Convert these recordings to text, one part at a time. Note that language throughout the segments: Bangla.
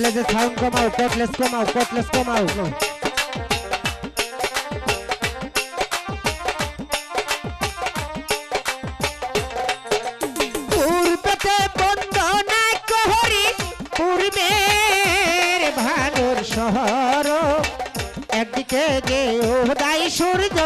কটলেসের সাউন্ড কমাও, কটলেস কমাও, কটলেস কমাও। পূর্বতে বন্দনা কহরি পূর্বের ভানুর শহর, একদিকে যে উদয় সূর্য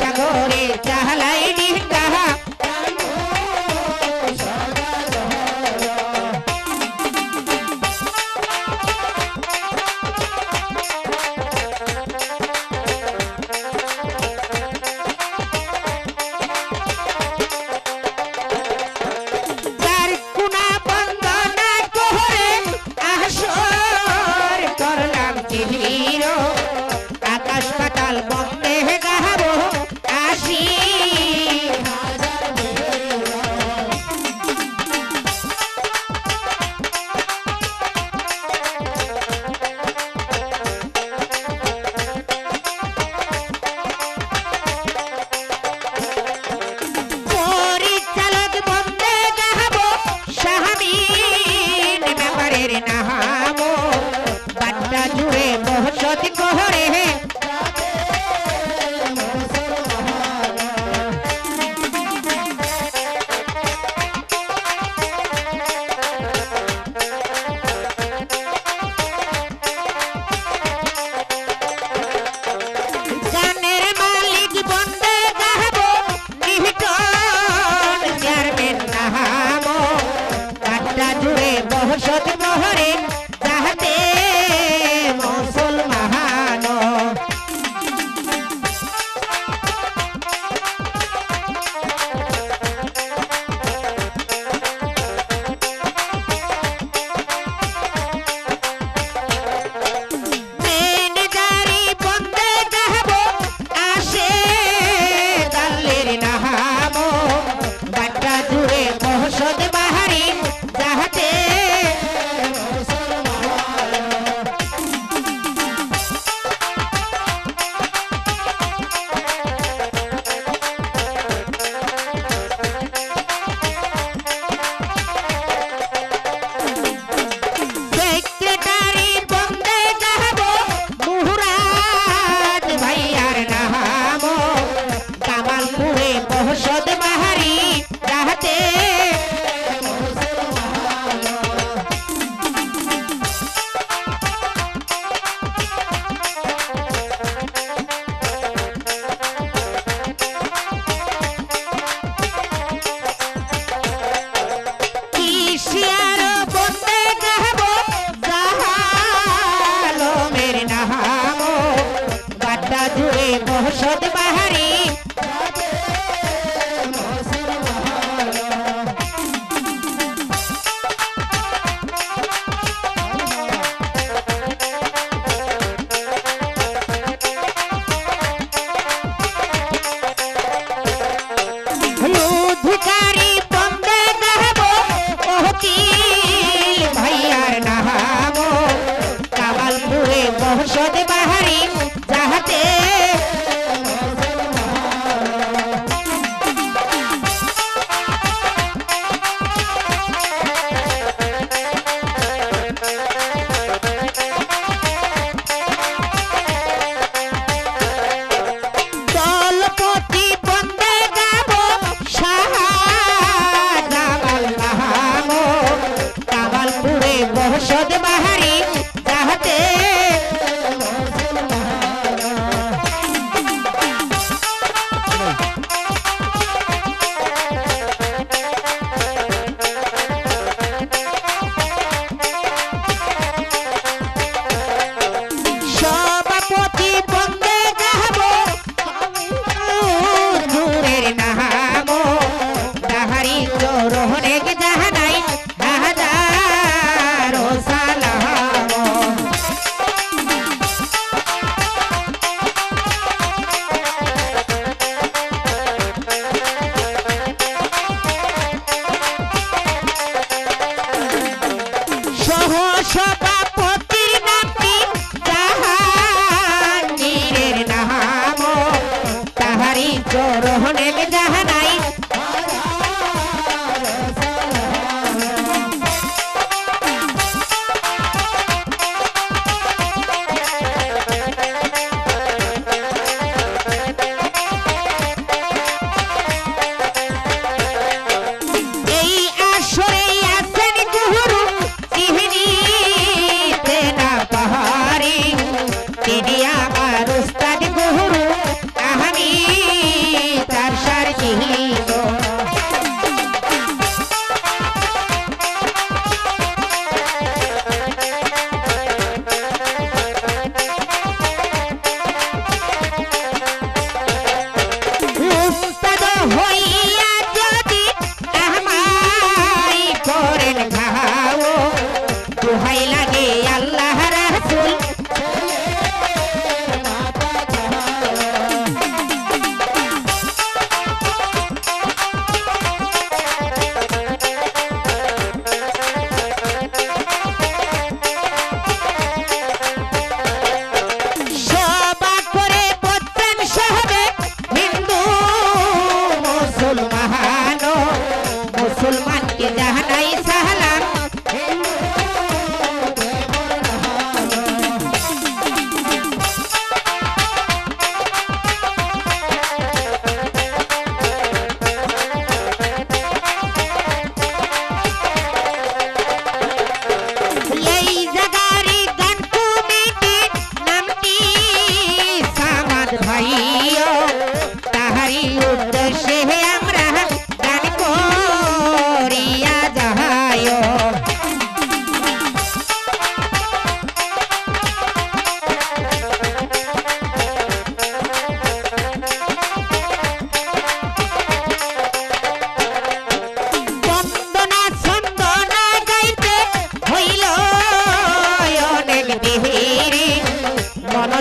সাগরে চালাই ডিঙ্গা আকাশ পাতাল বন্দে গাবো আসি পরিচালক বন্দে গাবো শাহাবিন ব্যাপারের নাহামো বাট্টা জুড়ে বহসত কহরে বহসত বহরে যাহাতে মুসলমান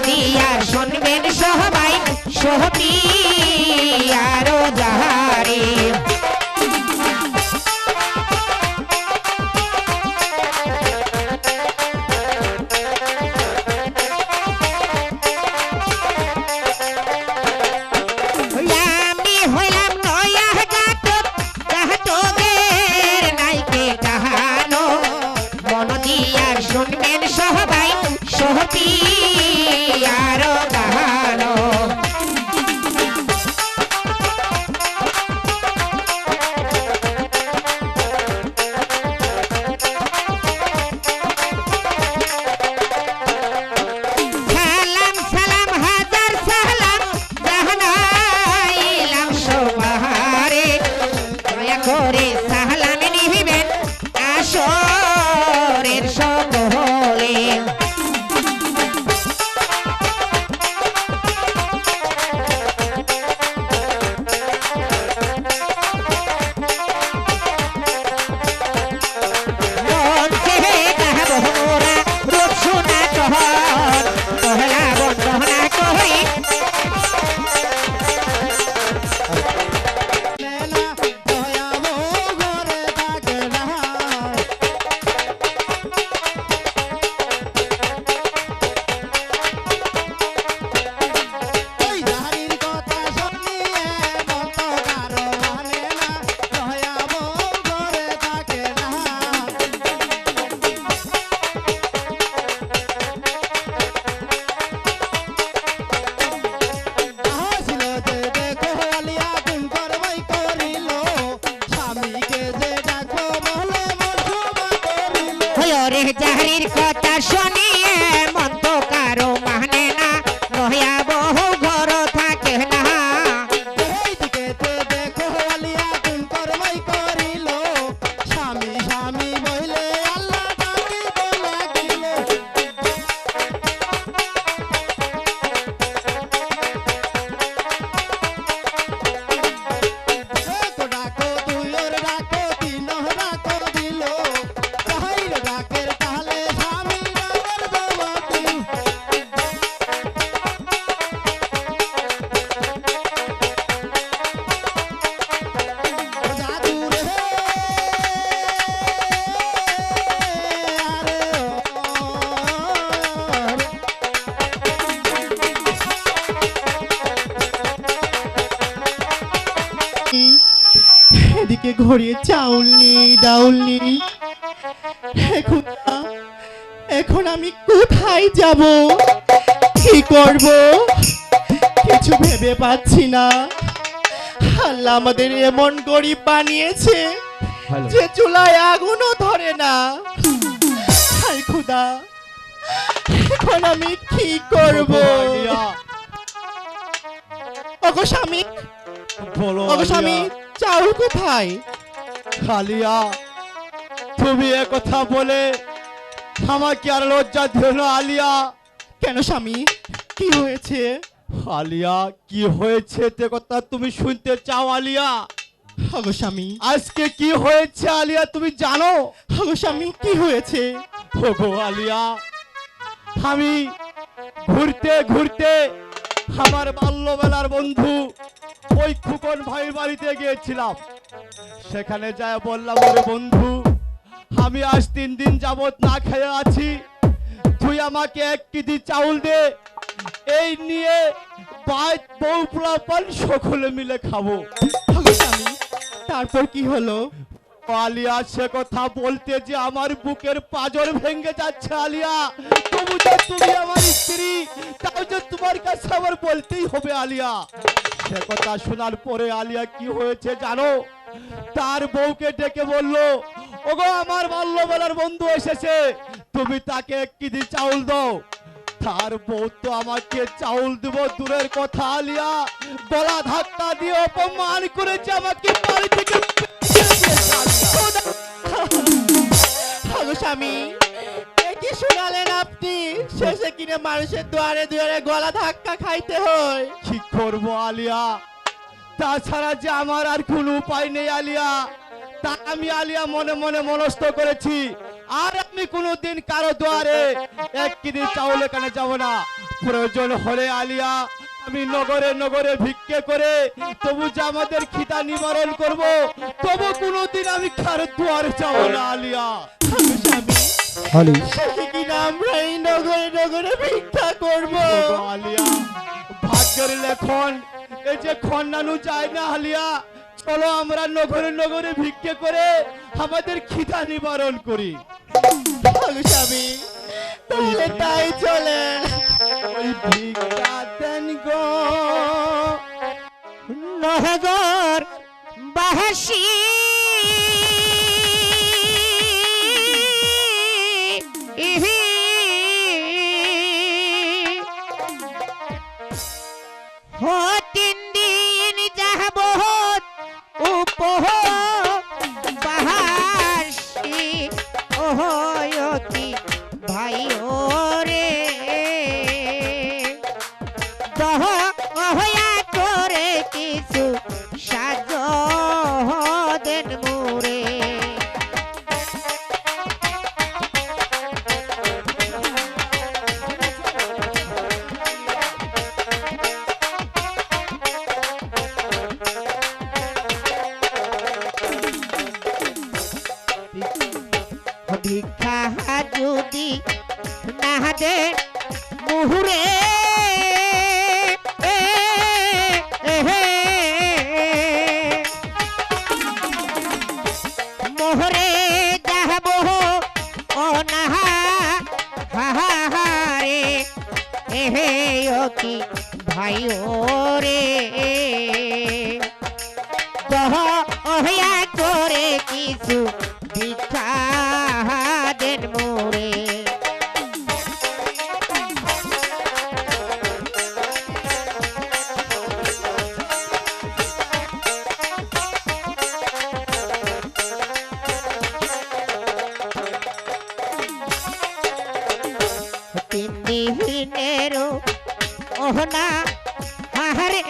দিয়া শুনবেন সবাই সোহপি আরো যাহারে আমি হইলাম নয়া গাতক গাতকের নাইকে কাহানো মন দিয়া শুনবেন সবাই সোহপি আরো গাহানো সালাম সালাম হাজার সালাম জাহানাইলাম সবারে দয়া করে সালাম নিবেন আসরের সকলে মঞ্চে গাহাবো মোরা রূপ সোনা কহর পহলা বন্দনা করি হয়রে জাহরির কথা শুনিয়ে মন তো কারো মানে না রহিয়া বহু ঘর থাকে না এদিকে ঘরে চাউল নেই ডাউল নেই এখন আমি কোথায় যাব কি করব কিছু ভেবে পাচ্ছি না আল্লাহ আমাদের এমন গরিব বানিয়েছে যে চুলায় আগুনও ধরে না হায় খোদা এখন আমি কি করব ওগো স্বামী বলো ওগো স্বামী চাউল কোথায় আলিয়া তুমি এ কথা বলে আমাকে আর লজ্জা দিও না আলিয়া কেন স্বামী কি হয়েছে আলিয়া কি হয়েছে তে কথা তুমি শুনতে চাও আলিয়া ওগো স্বামী আজকে কি হয়েছে আলিয়া তুমি জানো ওগো স্বামী কি হয়েছে ওগো আলিয়া আমি ঘুরতে ঘুরতে আমার বাল্যবেলার বন্ধু ওই খুকন ভাইয়ের বাড়িতে গিয়েছিলাম সেখানে যায় বললাম ওরে বন্ধু আমি আজ 3 দিন যাবত না খেয়ে আছি তুই আমাকে 1 কেজি চাউল দে এই নিয়ে বাইত বউ পোলাপান সকলে মিলে খাবো ওগো স্বামী তারপর কি হলো আলিয়া সে কথা বলতে যে আমার বুকের পাঁজর ভেঙে যাচ্ছে আলিয়া তবু যে তুমি আমার স্ত্রী তাও যে তোমার কাছে আমার বলতেই হবে আলিয়া সে কথা শোনার পরে আলিয়া কি হয়েছে জানো তার বউকে ডেকে বলল ওগো আমার বাল্যবেলার বন্ধু এসেছে তুমি তাকে 1 কেজি চাউল দাও তার বউ তো আমাকে চাউল দেব দূরের কথা আলিয়া গলা ধাক্কা দিয়ে অপমান করেছে আমাকে বাড়ি থেকে স্বামী কি শোনালেন আপনি শেষে কিনে মানুষের দুয়ারে দুয়ারে গলা ধাক্কা খাইতে হয় কি করবো আলিয়া তাছাড়া যে আমার আর কোনো উপায় নেই আলিয়া তা আমি আলিয়া মনে মনে মনস্থ করেছি আর আমি কোনোদিন কারো দুয়ারে এক কেজি চাউল এখানে যাব না। প্রয়োজন হলে আলিয়া আমি নগরে নগরে ভিক্ষে করে তবু যে আমাদের খিদা নিবারণ করব, তবু কোনোদিন আমি কারো দুয়ারে যাব না আলিয়া। স্বামী শেষে কিনা আমরা এই নগরে নগরে ভিক্ষা করবো? ওগো আলিয়া, ভাগ্যের লেখন এই যে খন্নানু যায় না আলিয়া। চলো আমরা নগরে নগরে ভিক্ষে করে আমাদের খিদা নিবারণ করি। স্বামী তাহলে তাই চলেন। ওই ভিক্ষা দেন গো নহগর বাহাসি হো 3 দিন যাহব উপহ বাহাসি ওহয়তি ভাই ওরে দহ অহয়া করে কিছু সাজ দেন মোরে। ভিক্ষা যদি না দে মুহুরে মোহরে যাহব অনাহা হাহারে এহে কি ভাই ওরে দহ অহয়া করে কিছু ভিক্ষা দেন মোরে। তিন দিনেরও ওহনা হাহারে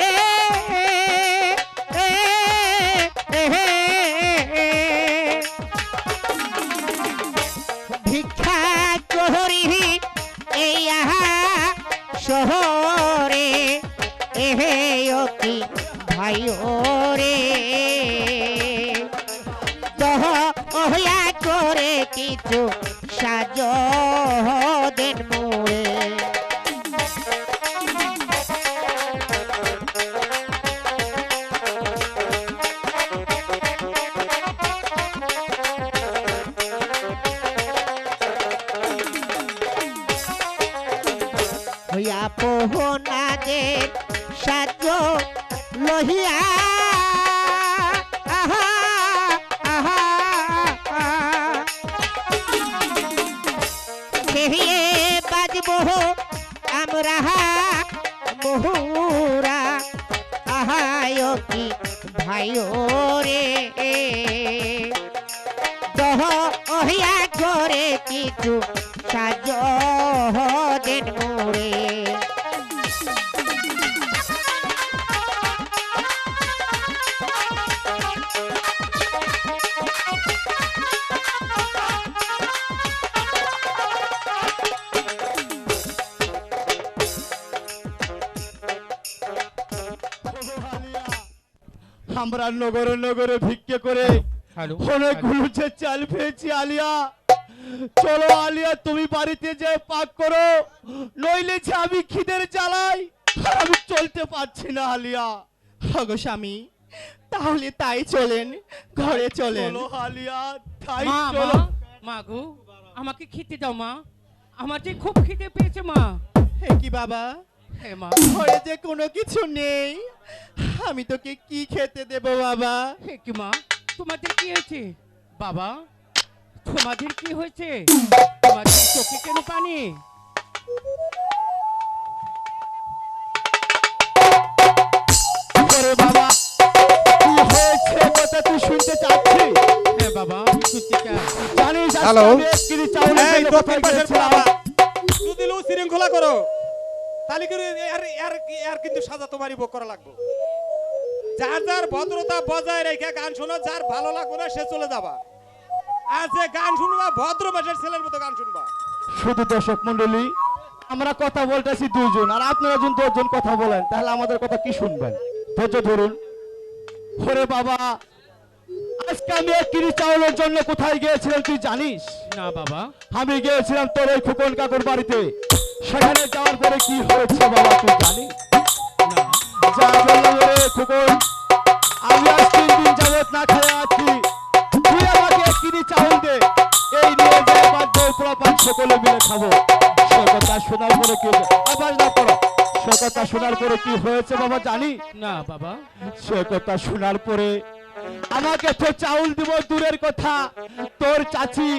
ভিক্ষা করি এই আহা শহরে এহে কি ভাই ওরে দহ অহয়া করে কিছু সাজ দেন মোরে। হইয়া পোহনাদের সাজ লহিয়া আহা আহা খেয়ে বাজব আমরা বহুরা আহায় কি ভাই ওরে দহ অহিয়া করে কিছু সাজ দেন মোরে। আমরা নগরে নগরে ভিক্ষে করে অনেকগুলো যে চাল পেয়েছি আলিয়া। চলো আলিয়া তুমি বাড়িতে যে পাক করো, নইলে যে আমি খিদের জ্বালাই আমি চলতে পারছি না আলিয়া। ওগো স্বামী তাহলে তাই চলেন, ঘরে চলেন। চলো আলিয়া তাই মা চলো। মা গো, আমাকে খেতে দাও মা, আমার যে খুব খিদে পেয়েছে মা। হে কি বাবা, হে মা, ঘরে যে কোনো কিছু নেই, আমি তোকে কি খেতে দেব বাবা? হে কি মা, তোমাদের কি হয়েছে বাবা? তোমাদের কি হয়েছে? তোমাদের চোখে কেন পানি? ওরে বাবা কি হয়েছে কথা তুই শুনতে চাচ্ছিস? হ্যাঁ বাবা, শুনতে চাই। জানিস আজকে হ্যালো? আমি এক কেজি চাউলের এই জন্য দক্ষিণ কোথায় পাশের গিয়েছিলাম? পোলাপা যদি লো শৃঙ্খলা করো তাহলে কিন্তু এর কিন্তু সাজা তোমারই ভোগ করা লাগবে। যার যার ভদ্রতা বজায় রেখে গান শোনো, যার ভালো লাগবে না সে চলে যাবা। আর যে গান শুনবা ভদ্র ভাষার ছেলের মতো গান শুনবা। শুধু দর্শক মন্ডলী, আমরা কথা বলতেছি দুইজন, আর আপনারা যদি 10 জন কথা বলেন তাহলে আমাদের কথা কি শুনবেন? ধৈর্য ধরুন। ওরে বাবা, আজকে আমি 1 কেজি চাউলের জন্য কোথায় গিয়েছিলাম তুই জানিস? না বাবা। আমি গিয়েছিলাম তোর ওই খোকন কাকুর বাড়িতে। সেখানে যাওয়ার পরে কি হয়েছে বাবা তুই জানিস? না। যা বললাম রে খোকন, আমি আজ 3 দিন যাবত না খেয়ে আছি, তুই আমাকে 1 কেজি চাউল দে, এই নিয়ে যে এবার দই পোলাপান সকলে মিলে খাবো। সে কথা শোনার পরে কি আবার না করো, সে কথা শোনার পরে কি হয়েছে বাবা জানি? না বাবা। সে কথা শোনার পরে আমাকে তো চাউল দিব দূরের কথা, তোর চাচি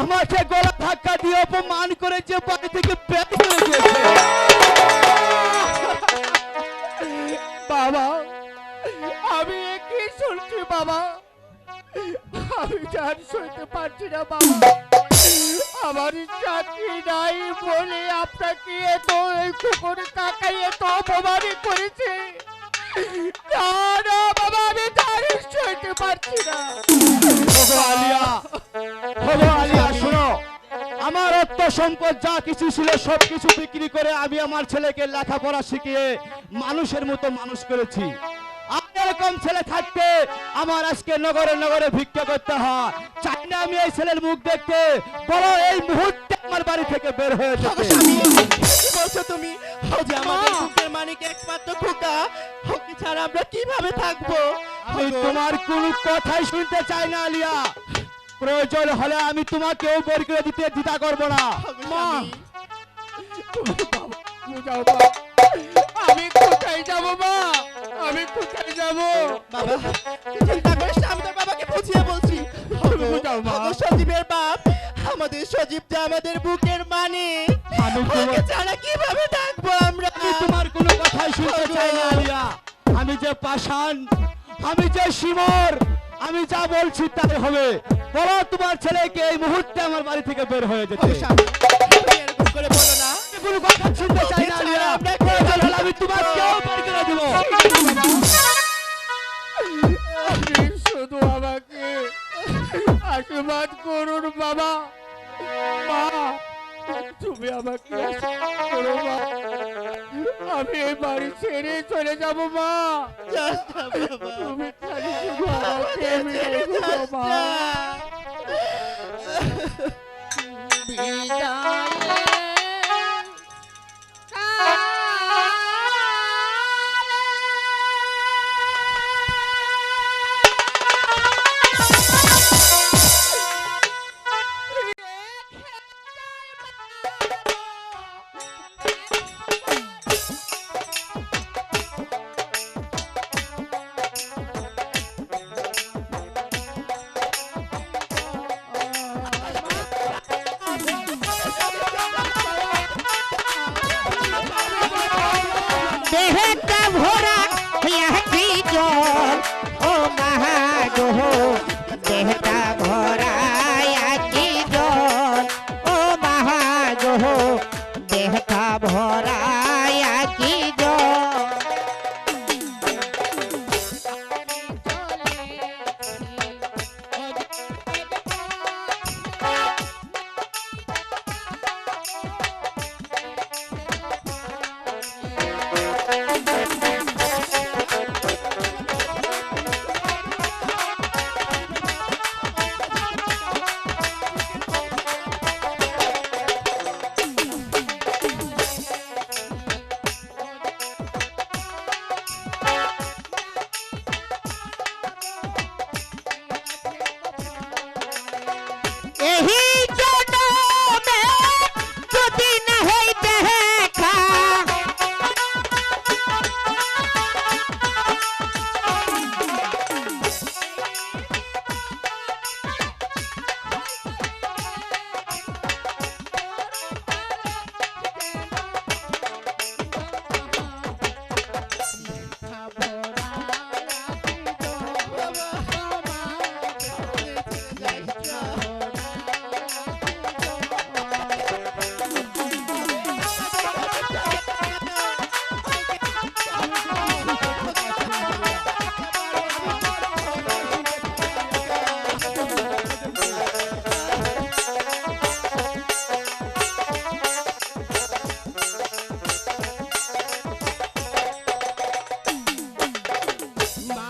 আমাকে গলা ধাক্কা দিয়ে অপমান করে যে বাড়ি থেকে বের করে দিয়েছে। বাবা, আমি এ কি শুনছি বাবা? আমি জান সইতে পারছি না বাবা। আমার চাকরি নাই বলে আপনাকে এত এই কুকুর কাকাই এত অপমানই করেছে। না না বাবা, আমি জান সইতে পারছি না। ওগো আলিয়া, ওগো আলিয়া শোনো, আমার অর্থ সম্পদ যা কিছু ছিল সব কিছু বিক্রি করে আমি আমার ছেলেকে লেখাপড়া শিখিয়ে মানুষের মতো মানুষ করেছি। আর এরকম ছেলে থাকতে আমার আজকে নগরে নগরে ভিক্ষা করতে হয়। চাই না আমি এই ছেলের মুখ দেখতে, বলো এই মুহূর্তে আমার বাড়ি থেকে বের হয়ে যেতে। কি বলছো তুমি? ও যে আমাদের বুকের মানিক একমাত্র খোকা, ওকে ছাড়া আমরা কিভাবে থাকবো? আমি তোমার কোনো কথাই শুনতে চাই না আলিয়া। প্রয়োজন হলে আমি তোমাকেও বের করে দিতে দ্বিধা করবো না। মা, বুঝাও মা, আমি কোথায় যাব মা? আমি কোথায় যাব? বাবা, চিন্তা করিস না, আমি তোর বাবাকে বুঝিয়ে বলছি। বুঝাও মা। ওগো সজীবের বাপ, আমাদের সজীব যে আমাদের বুকের মানিক, আমি ওকে তোমার ছাড়া কিভাবে থাকবো আমরা? আমি তোমার কোনো কথাই শুনতে চাই না আলিয়া। আমি যে পাষাণ, আমি যে শিমর, আমি যা বলছি তাই হবে। বলো তোমার ছেলেকে এই মুহূর্তে আমার বাড়ি থেকে বের হয়ে যেতে। ওগো স্বামী, তুমি এরকম করে বলো না। আমি কোনো কথা শুনতে চাই না আলিয়া। প্রয়োজন হলে আমি তোমাকেও বের করে দেবো। আপনি শুধু আমাকে আশীর্বাদ করুন বাবা। মা, তুমি আমাকে আশীর্বাদ করো মা। আমি এই বাড়ি ছেড়ে চলে যাব মা। তুমি খালি শুধু আমাকে মেরে দিও মা। দেহটা ভরা ইয়াকি জল, ও মহাগো, দেহটা ভরা ইয়াকি জল, ও মহাগো, দেহটা ভরা ইয়াকি জল।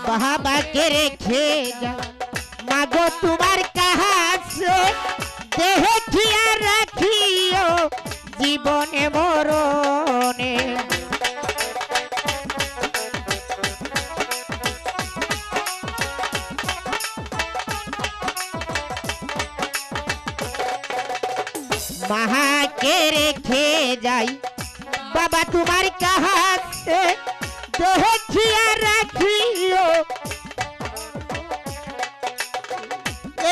বাবাকে রেখে যাই মাগো তোমার কাছে দেখিয়া রাখিও জীবনে মরণে মাকে রেখে যাই বাবা তোমার কাছে দেখিয়া রাখিও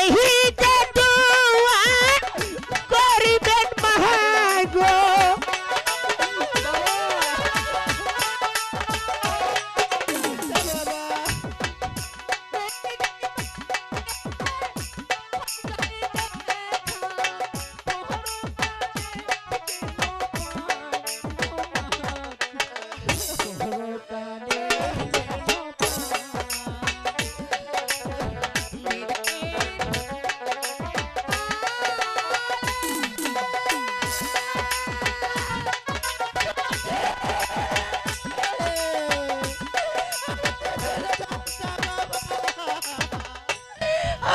এই যে দোয়া করিবেন মাগো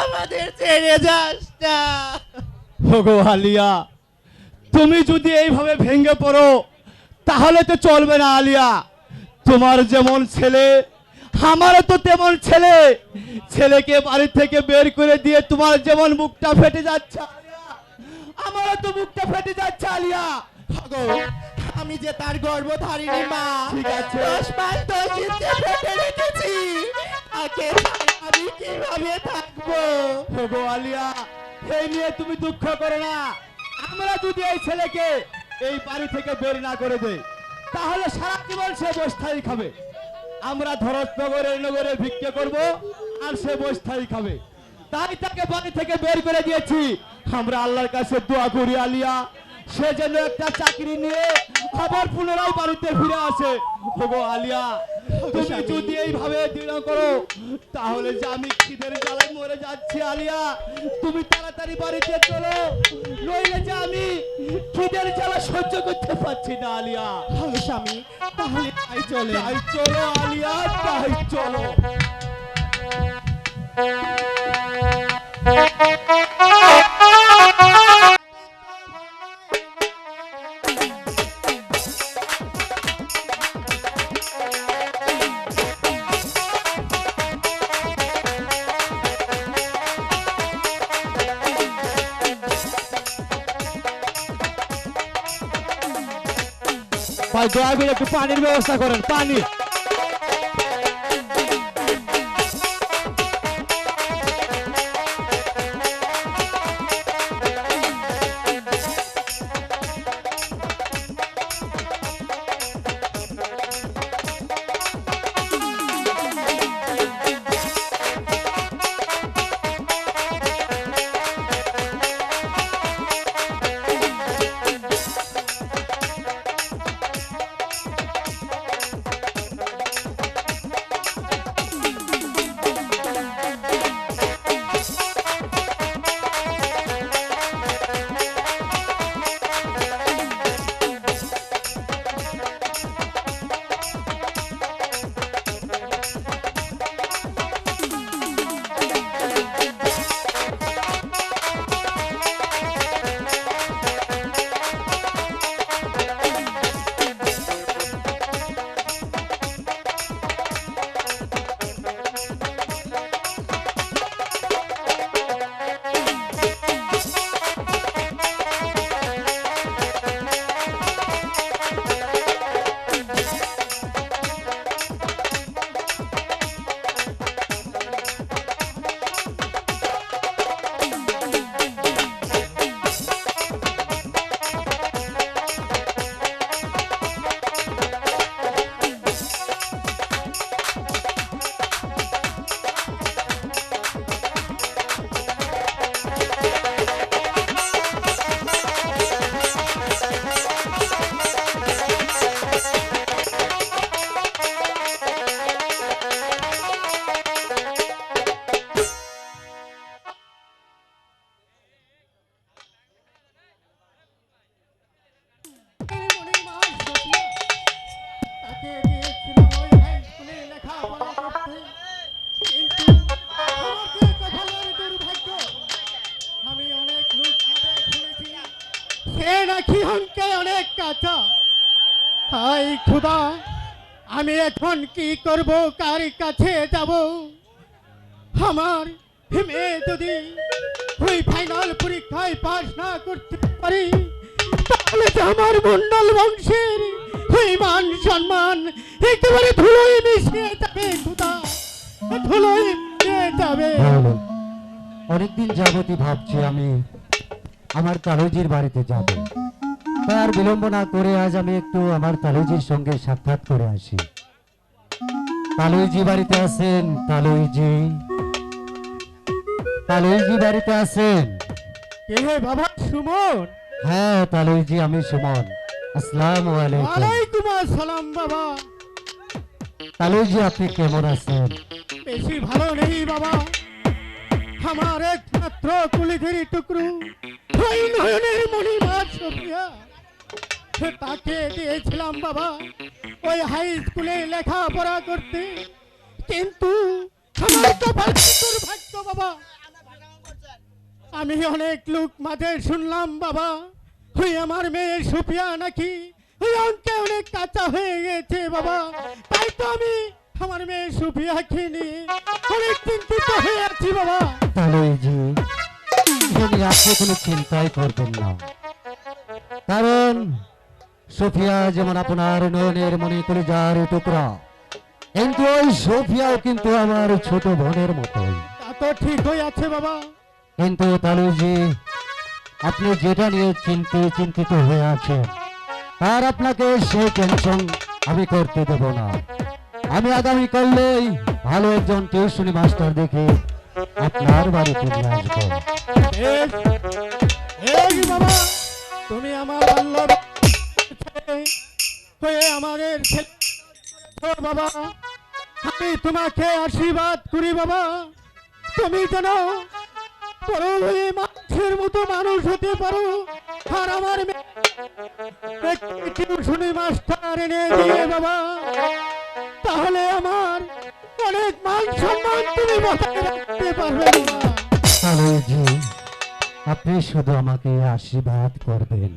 আমাদের ছেড়ে যাস না। ওগো আলিয়া, তুমি যদি এইভাবে ভেঙে পড়ো তাহলে তো চলবে না আলিয়া। তোমার যেমন ছেলে আমারও তো তেমন ছেলে, ছেলেকে বাড়ি থেকে বের করে দিয়ে তোমার যেমন মুখটা ফেটে যাচ্ছে আলিয়া, আমারও তো মুখটা ফেটে যাচ্ছে আলিয়া। ওগো, আমি যে তার গর্ভধারিণী মা, ঠিক আছে। 10 মাস 10 দিন যে পেটে রেখেছি, তাকে ছাড়া আমি কিভাবে থাকবো? ওগো আলিয়া, এই নিয়ে তুমি দুঃখ করো না। আমরা যদি এই ছেলেকে এই বাড়ি থেকে বের না করে দেই তাহলে সারা জীবন সে বস্থাই খাবে। আমরা ধরতনগরে নগরে ভিক্ষে করব আর সে বস্থাই খাবে। তাই তাকে বাড়ি থেকে বের করে দিয়েছি। আমরা আল্লাহর কাছে দোয়া করি আলিয়া, সে যেন একটা চাকরি নিয়ে আবার পুনরায় বাড়িতে ফিরে আসে। ওগো আলিয়া, তুমি যদি এইভাবে দৃঢ় করো তাহলে যে আমি খিদের জ্বালায় মরে যাচ্ছি আলিয়া, তুমি তাড়াতাড়ি বাড়িতে চলো, নইলে যে আমি খিদের জ্বালা সহ্য করতে পারছি না আলিয়া। ওগো স্বামী, তাহলে তাই চলে। তাই চলো আলিয়া, তাই চলো। ভাই দয়া করে একটু পানির ব্যবস্থা করেন, পানি। সে নাকি অঙ্কে অনেক কাঁচা। হাই খুদা, আমি এখন কি করব, কার কাছে যাব? আমার মেয়ে যদি ওই ফাইনাল পরীক্ষায় পাশ না করতে পারি, তাহলে তো আমার মন্ডল বংশের ওই মান সম্মান একেবারে ধুলোয় মিশিয়ে যাবে খুদা, ধুলোয় মিশিয়ে যাবে। অনেকদিন যাবতই ভাবছি আমি আমার তালুজির বাড়িতে যাব। তার বিলম্ব না করে আজ আমি একটু আমার তালুজির সঙ্গে সাক্ষাৎ করে আসি। তালুজি বাড়িতে আছেন? তালুজি, তালুজি বাড়িতে আছেন? কে হে বাবা? সুমন? হ্যাঁ তালুজি, আমি সুমন। আসসালামু আলাইকুম। ওয়ালাইকুম আসসালাম বাবা। তালুজি, আপনি কেমন আছেন? বেশি ভালো নেই বাবা। আমার একমাত্র কুলিধের টুকরো ওই নয়নের মণিমা সোফিয়া, তাকে দিয়েছিলাম বাবা ওই হাই স্কুলে লেখাপড়া করতে, কিন্তু আমার কপাল কি দুর্ভাগ্য বাবা। আমি অনেক লোক মাঝে শুনলাম বাবা ওই আমার মেয়ে সুফিয়া নাকি ওই অঙ্কে অনেক কাঁচা হয়ে গেছে বাবা। তাই তো আমি আমার মেয়ে সুফিয়াকে নিয়ে অনেক চিন্তিত হয়ে আছি বাবা। তালুজি, আপনি কোনো চিন্তাই করবেন না, কারণ সোফিয়া যেমন আপনার নয়নের মনে করে যার টুকরা, কিন্তু ওই সোফিয়াও কিন্তু আমার ছোট বোনের মতোই। তা তো ঠিক হয়ে আছে বাবা। কিন্তু তালুজি, আপনি যেটা নিয়ে চিন্তিত হয়ে আছেন, আর আপনাকে সেই টেনশন আমি করতে দেব না। আমি আগামী কালেই ভালো একজন টিউশনি মাস্টার দেখে আপনার বাড়িতে নিয়ে আসবো। বেশ, এই বাবা, তুমি আমার বাল্য হয়ে আমাদের ছেলে বাবা, আমি তোমাকে আশীর্বাদ করি বাবা। তুমি যেন বড় হয়ে মানুষের মতো মানুষ হতে পারো, আর আমার টিউশনি মাস্টার এনে দিয়ে বাবা, তাহলে আমার অনেক মান সম্মান তুমি বজায় রাখতে পারবে বাবা। তালুজি, আপনি শুধু আমাকে আশীর্বাদ করবেন।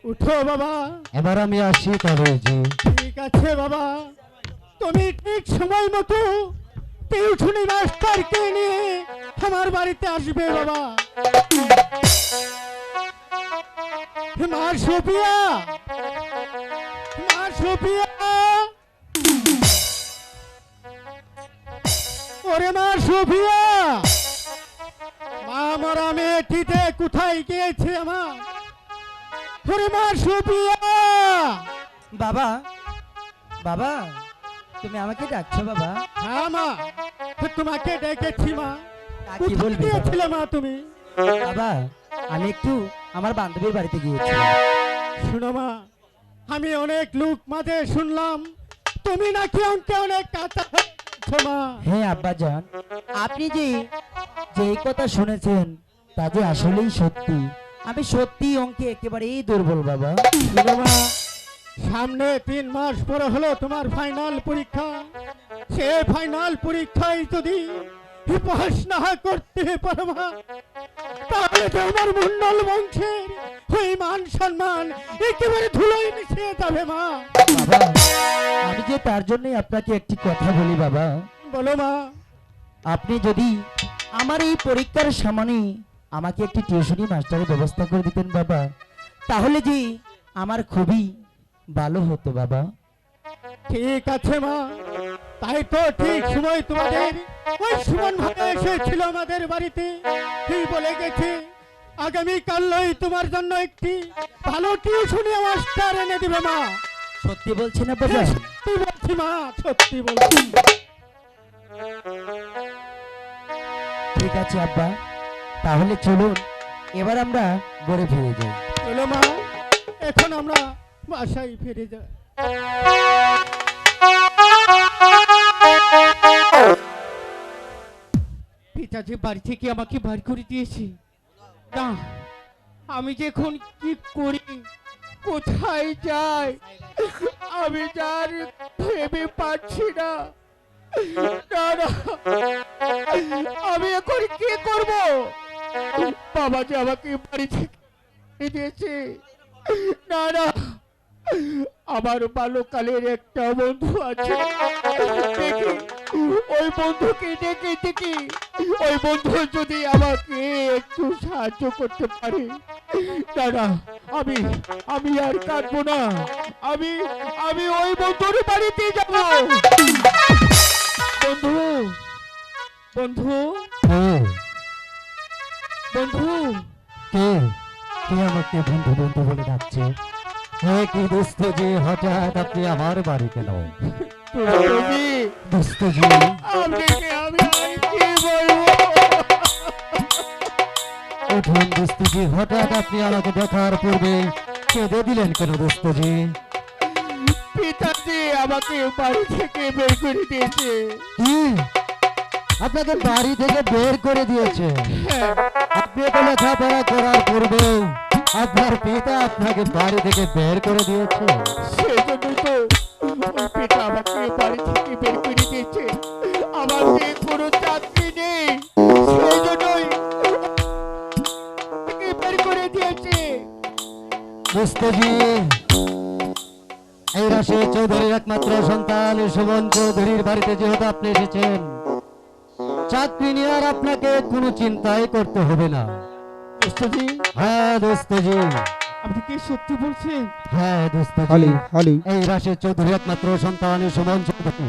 উঠো বাবা। এবার আমি আসি তালুজি। ঠিক আছে বাবা, তুমি ঠিক সময় মতো টিউশনি মাস্টারকে নিয়ে আমার বাড়িতে আসবে বাবা। মা সুফিয়া, মা সুফিয়া, ওরে মা সুফিয়া, মা মরা মেয়েটিতে কোথায় গিয়েছে আমার? ওরে মা সুফিয়া। বাবা, বাবা, তুমি আমাকে ডাকছো বাবা? হ্যাঁ মা, তোমাকে ডেকেছি মা। তা কি কোথায় বলবে বাবা? গিয়েছিলে মা তুমি? বাবা, আমি একটু আমার বান্ধবীর বাড়িতে গিয়েছি। শোনো মা, আমি অনেক লোক মাঝে শুনলাম তুমি নাকি অঙ্কে অনেক কাঁচা হয়েছো মা। হ্যাঁ আব্বাজান, আপনি যে যেই কথা শুনেছেন তা যে আসলেই সত্যি। আমি সত্যি অঙ্কে একেবারেই দুর্বল বাবা। শোনো মা, সামনে 3 মাস পরে হলো তোমার ফাইনাল পরীক্ষা। সে ফাইনাল পরীক্ষায় যদি পাস না করতে পারো মা, তাহলে তো আমার মন্ডল বংশের ওই মান সম্মান একেবারে ধুলোয় মিশিয়ে যাবে মা। বাবা, আমি যে তার জন্যই আপনাকে একটি কথা বলি বাবা। বলো মা। আপনি যদি আমার এই পরীক্ষার সামনে আমাকে একটি টিউশনি মাস্টারের ব্যবস্থা করে দিতেন বাবা, তাহলে যে আমার খুবই ভালো হতো বাবা। ঠিক আছে মা, তাই তো ঠিক সময় তোমাদের ওই সুমন ভাই এসেছিল আমাদের বাড়িতে। কি বলে গেছে আগামী কালই তোমার জন্য একটি ভালো টিউশনি মাস্টার এনে দিবে মা। সত্যি বলছেন বাবা? সত্যি বলছি মা, সত্যি বলছি। ঠিক আছে আব্বা, তাহলে চলুন এবার আমরা ঘরে ফিরে যাই। চলো মা, এখন আমরা বাসায় ফিরে যাই। পিতা যে বাড়ি থেকে আমাকে বার করে দিয়েছে, না আমি যে এখন কি করি, কোথায় যাই, আমি যার ভেবে পাচ্ছি না। না, না, আমি এখন কি করব? বাবা যে আমাকে বাড়ি থেকে দিয়েছে, না না, আমার বাল্যকালের একটা বন্ধু আছে, দেখি ওই বন্ধুকে ডেকে দেখি, ওই বন্ধু যদি আমাকে একটু সাহায্য করতে পারে। না না, আমি আমি আর কাঁদবো না, আমি আমি ওই বন্ধুর বাড়িতে যাব। বন্ধু বন্ধু কে বন্ধু, কে কে আমাকে বন্ধু বন্ধু বলে ডাকছে? হে কি দোস্তজি, হঠাৎ আপনি আমার বাড়ি কেন? দোস্তজি, দোস্তজি, আপনাকে আমি আর কি বলবো? উঠুন দোস্তজি, হঠাৎ আপনি আমাকে দেখার পূর্বে কেঁদে দিলেন কেন দোস্তজি? পিতাজি আমাকে বাড়ি থেকে বের করে দিয়েছে। কি? আপনাকে বাড়ি থেকে বের করে দিয়েছে? হ্যাঁ, আপনি তো লেখাপড়া করার পূর্বেও আপনার পিতা আপনাকে বাড়ি থেকে বের করে দিয়েছে? সেজন্যই তো ওই পিতা আমাকে বাড়ি থেকে বের করে দিয়েছে। আমার যে কোনো চাকরি নেই, সেজন্যই আমাকে বের করে দিয়েছে। দোস্তজি, এই রাশি চৌধুরীর একমাত্র সন্তান সুমন চৌধুরীর বাড়িতে যেহেতু আপনি এসেছেন, চাকরি নিয়ে আর আপনাকে কোনো চিন্তাই করতে হবে না। দোস্তজি, হ্যাঁ দোস্তজি, আপনি কি সত্যি বলছেন? হ্যাঁ দোস্তজি, এই রাশি চৌধুরীর একমাত্র সন্তান সুমন চৌধুরী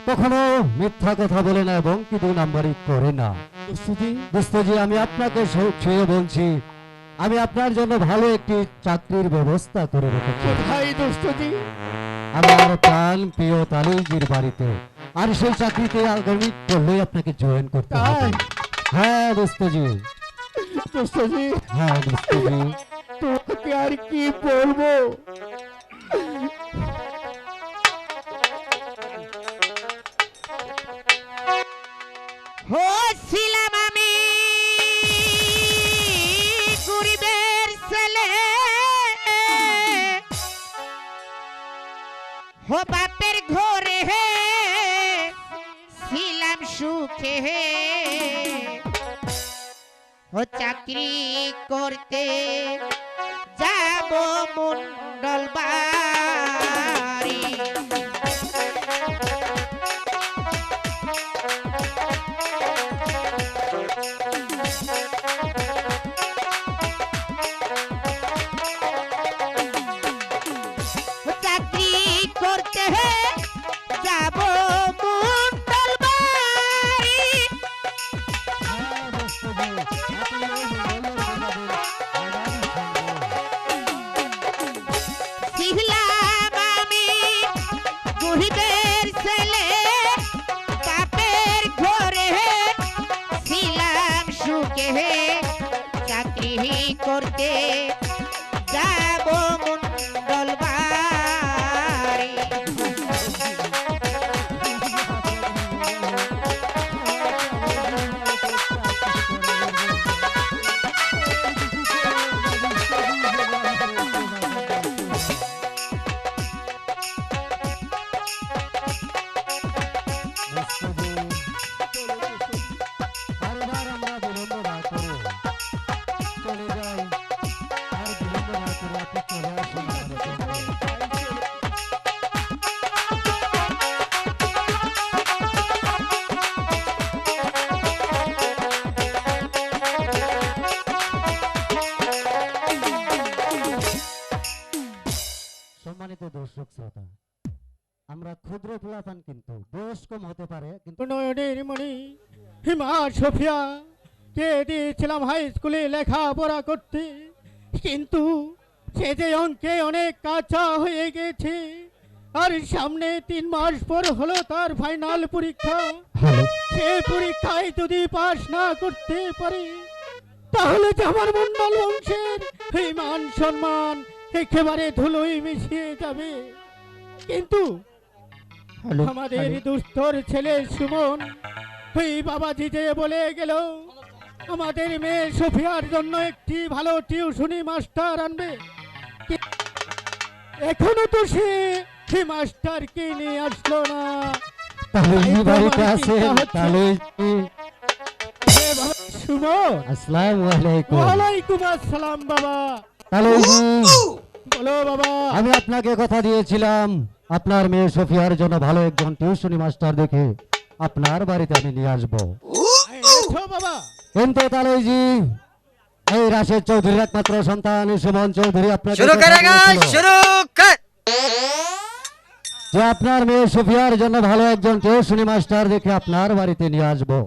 কখনো মিথ্যা কথা বলে না এবং কি দুই নাম্বারই করে না। দোস্তজি, দোস্তজি, আমি আপনাকে ছুঁয়ে বলছি, আমি আপনার জন্য ভালো একটি চাকরির ব্যবস্থা করে রেখেছি কোথায় দোস্তজি? আমার প্রাণ প্রিয় তালুজির বাড়িতে। আর সেই চাকরিতে আগামী করলেই আপনাকে জয়েন করতে হবে। তাই? হ্যাঁ দোস্তজি, দোস্তজি, হ্যাঁ দোস্তজি, তোমাকে আর কি বলবো? হচ্ছিলাম আমি গরিবের ছেলে, হো বাপের ঘরে ছিলাম সুখে, ও চাকরি করতে যাব মন্ডল বাড়ি। চাকরি করতে যাব মন্ডল বাড়ি। হ্যাঁ দোস্তজি, আপনি এই বললেন আমাদের আগামী সঙ্গে। ছিলাম আমি গরিবের ছেলে, বাপের ঘরে ছিলাম সুখে, চাকরি করতে যাব মন্ডল বাড়ি। দোস্তজি, বারবার আমরা বিলম্ব না করে চলে যাই। আর বিলম্ব না করে আপনি চলে আসুন আমাদের সঙ্গে। সম্মানিত দর্শক শ্রোতা, আমরা ক্ষুদ্র পোলাপান, কিন্তু বয়স কম হতে পারে, কিন্তু নয়নের মণি হিমা সোফিয়া কে দিয়েছিলাম হাই স্কুলে লেখাপড়া করতে, কিন্তু সে যে অঙ্কে অনেক কাঁচা হয়ে গেছে। আর সামনে 3 মাস পর হলো তার ফাইনাল পরীক্ষা। হ্যালো, সে পরীক্ষায় যদি পাশ না করতে পারে, তাহলে যে আমার মন্ডল বংশের এই মান সম্মান একেবারে ধুলোয় মিশিয়ে যাবে। কিন্তু আমাদের দুস্থর ছেলে সুমন ওই বাবাজি যে বলে গেল আমাদের মেয়ে সোফিয়ার জন্য একটি ভালো টিউশনি মাস্টার আনবে। এখনো তো সে মাস্টারকে নিয়ে আসলো না। তালুজি বাড়িতে আছেন? তালুজি, এ বাবা সুমন, আসসালামু আলাইকুম। ওয়ালাইকুম আসসালাম বাবা। তালুজি, বলো বাবা। আমি আপনাকে কথা দিয়েছিলাম আপনার মেয়ে সোফিয়ার জন্য ভালো একজন টিউশনি মাস্টার দেখে আপনার বাড়িতে আমি নিয়ে আসবো। এনেছো বাবা? কিন্তু তালুজি, এই রাশেদ চৌধুরীর একমাত্র সন্তান সুমন চৌধুরী আপনাকে शुरू কথা करेगा দিয়েছিল शुरू कर যে আপনার মেয়ে সোফিয়ার জন্য ভালো একজন টিউশনি মাস্টার দেখে আপনার বাড়িতে নিয়ে আসবো।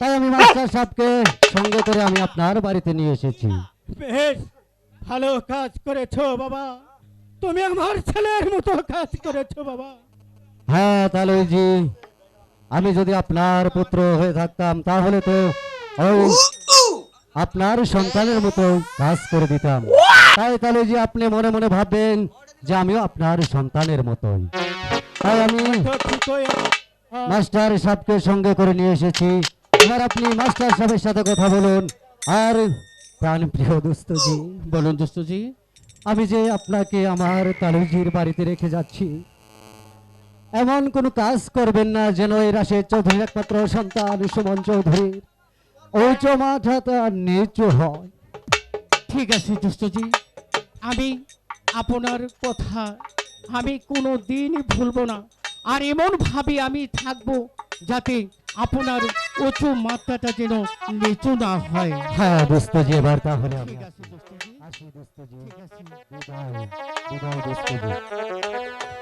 তাই আমি মাস্টার সাহেবকে সঙ্গে করে আমি আপনার বাড়িতে নিয়ে এসেছি। বেশ ভালো কাজ করেছো বাবা, তুমি আমার ছেলের মতো কাজ করেছো বাবা। হ্যাঁ তালুজি, আমি যদি আপনার পুত্র হয়ে থাকতাম তাহলে তো ওই আপনার সন্তানের মতো কাজ করে দিতাম। তাই তালুজি আপনি মনে মনে ভাববেন যে আমিও আপনার সন্তানের মতোই। তাই আমি তো ঠিকই মাস্টার সাহেবকে সঙ্গে করে নিয়ে এসেছি। এবার আপনি মাস্টার সাহেবের সাথে কথা বলুন। আর প্রাণ প্রিয় দোস্তজি, বলুন দোস্তজি। আমি যে আপনাকে আমার তালুজির বাড়িতে রেখে যাচ্ছি, এমন কোনো কাজ করবেন না যেন এই রাশেদ চৌধুরীর একমাত্র সন্তান সুমন চৌধুরীর উঁচু মাথাটা নিচু হয়। ঠিক আছে দোস্তজি, আমি আপনার কথা আমি কোনো দিনই ভুলবো না। আর এমন ভাবে আমি থাকবো যাতে আপনার উঁচু মাত্রাটা যেন নিচু না হয়। হ্যাঁ দোস্তজি, এবার তাহলে আমি ঠিক আছে দোস্তজি, আসি দোস্তজি। ঠিক আছে। বিদায়, বিদায় দোস্তজি।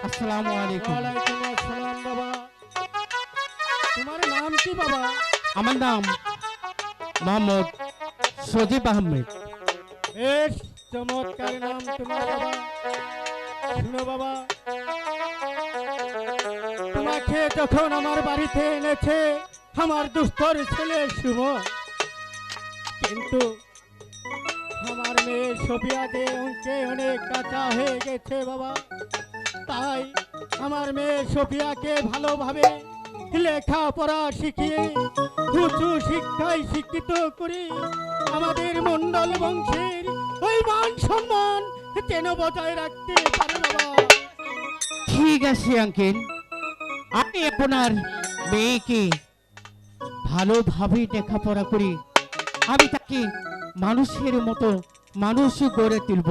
আসসালামু আলাইকুম। ওয়ালাইকুম আসসালাম বাবা। তোমার নাম কি বাবা? আমার নাম মোহাম্মদ সজীব আহমেদ। বেশ চমৎকার নাম তোমার বাবা। শুনো বাবা, তোমাকে যখন আমার বাড়িতে এনেছে আমার দুস্থর ছেলে শুভ, কিন্তু আমার মেয়ে সোফিয়া যে অঙ্কে অনেক কাঁচা হয়ে গেছে বাবা। তাই আমার মেয়ে সোফিয়াকে ভালোভাবে লেখাপড়া শিখিয়ে উঁচু শিক্ষায় শিক্ষিত করে আমাদের মন্ডল বংশের ওই মান সম্মান যেন বজায় রাখতে পারে বাবা। ঠিক আছে আঙ্কেল, আমি আপনার মেয়েকে ভালোভাবে লেখাপড়া করি, আমি তাকে মানুষের মতো মানুষ গড়ে তুলব।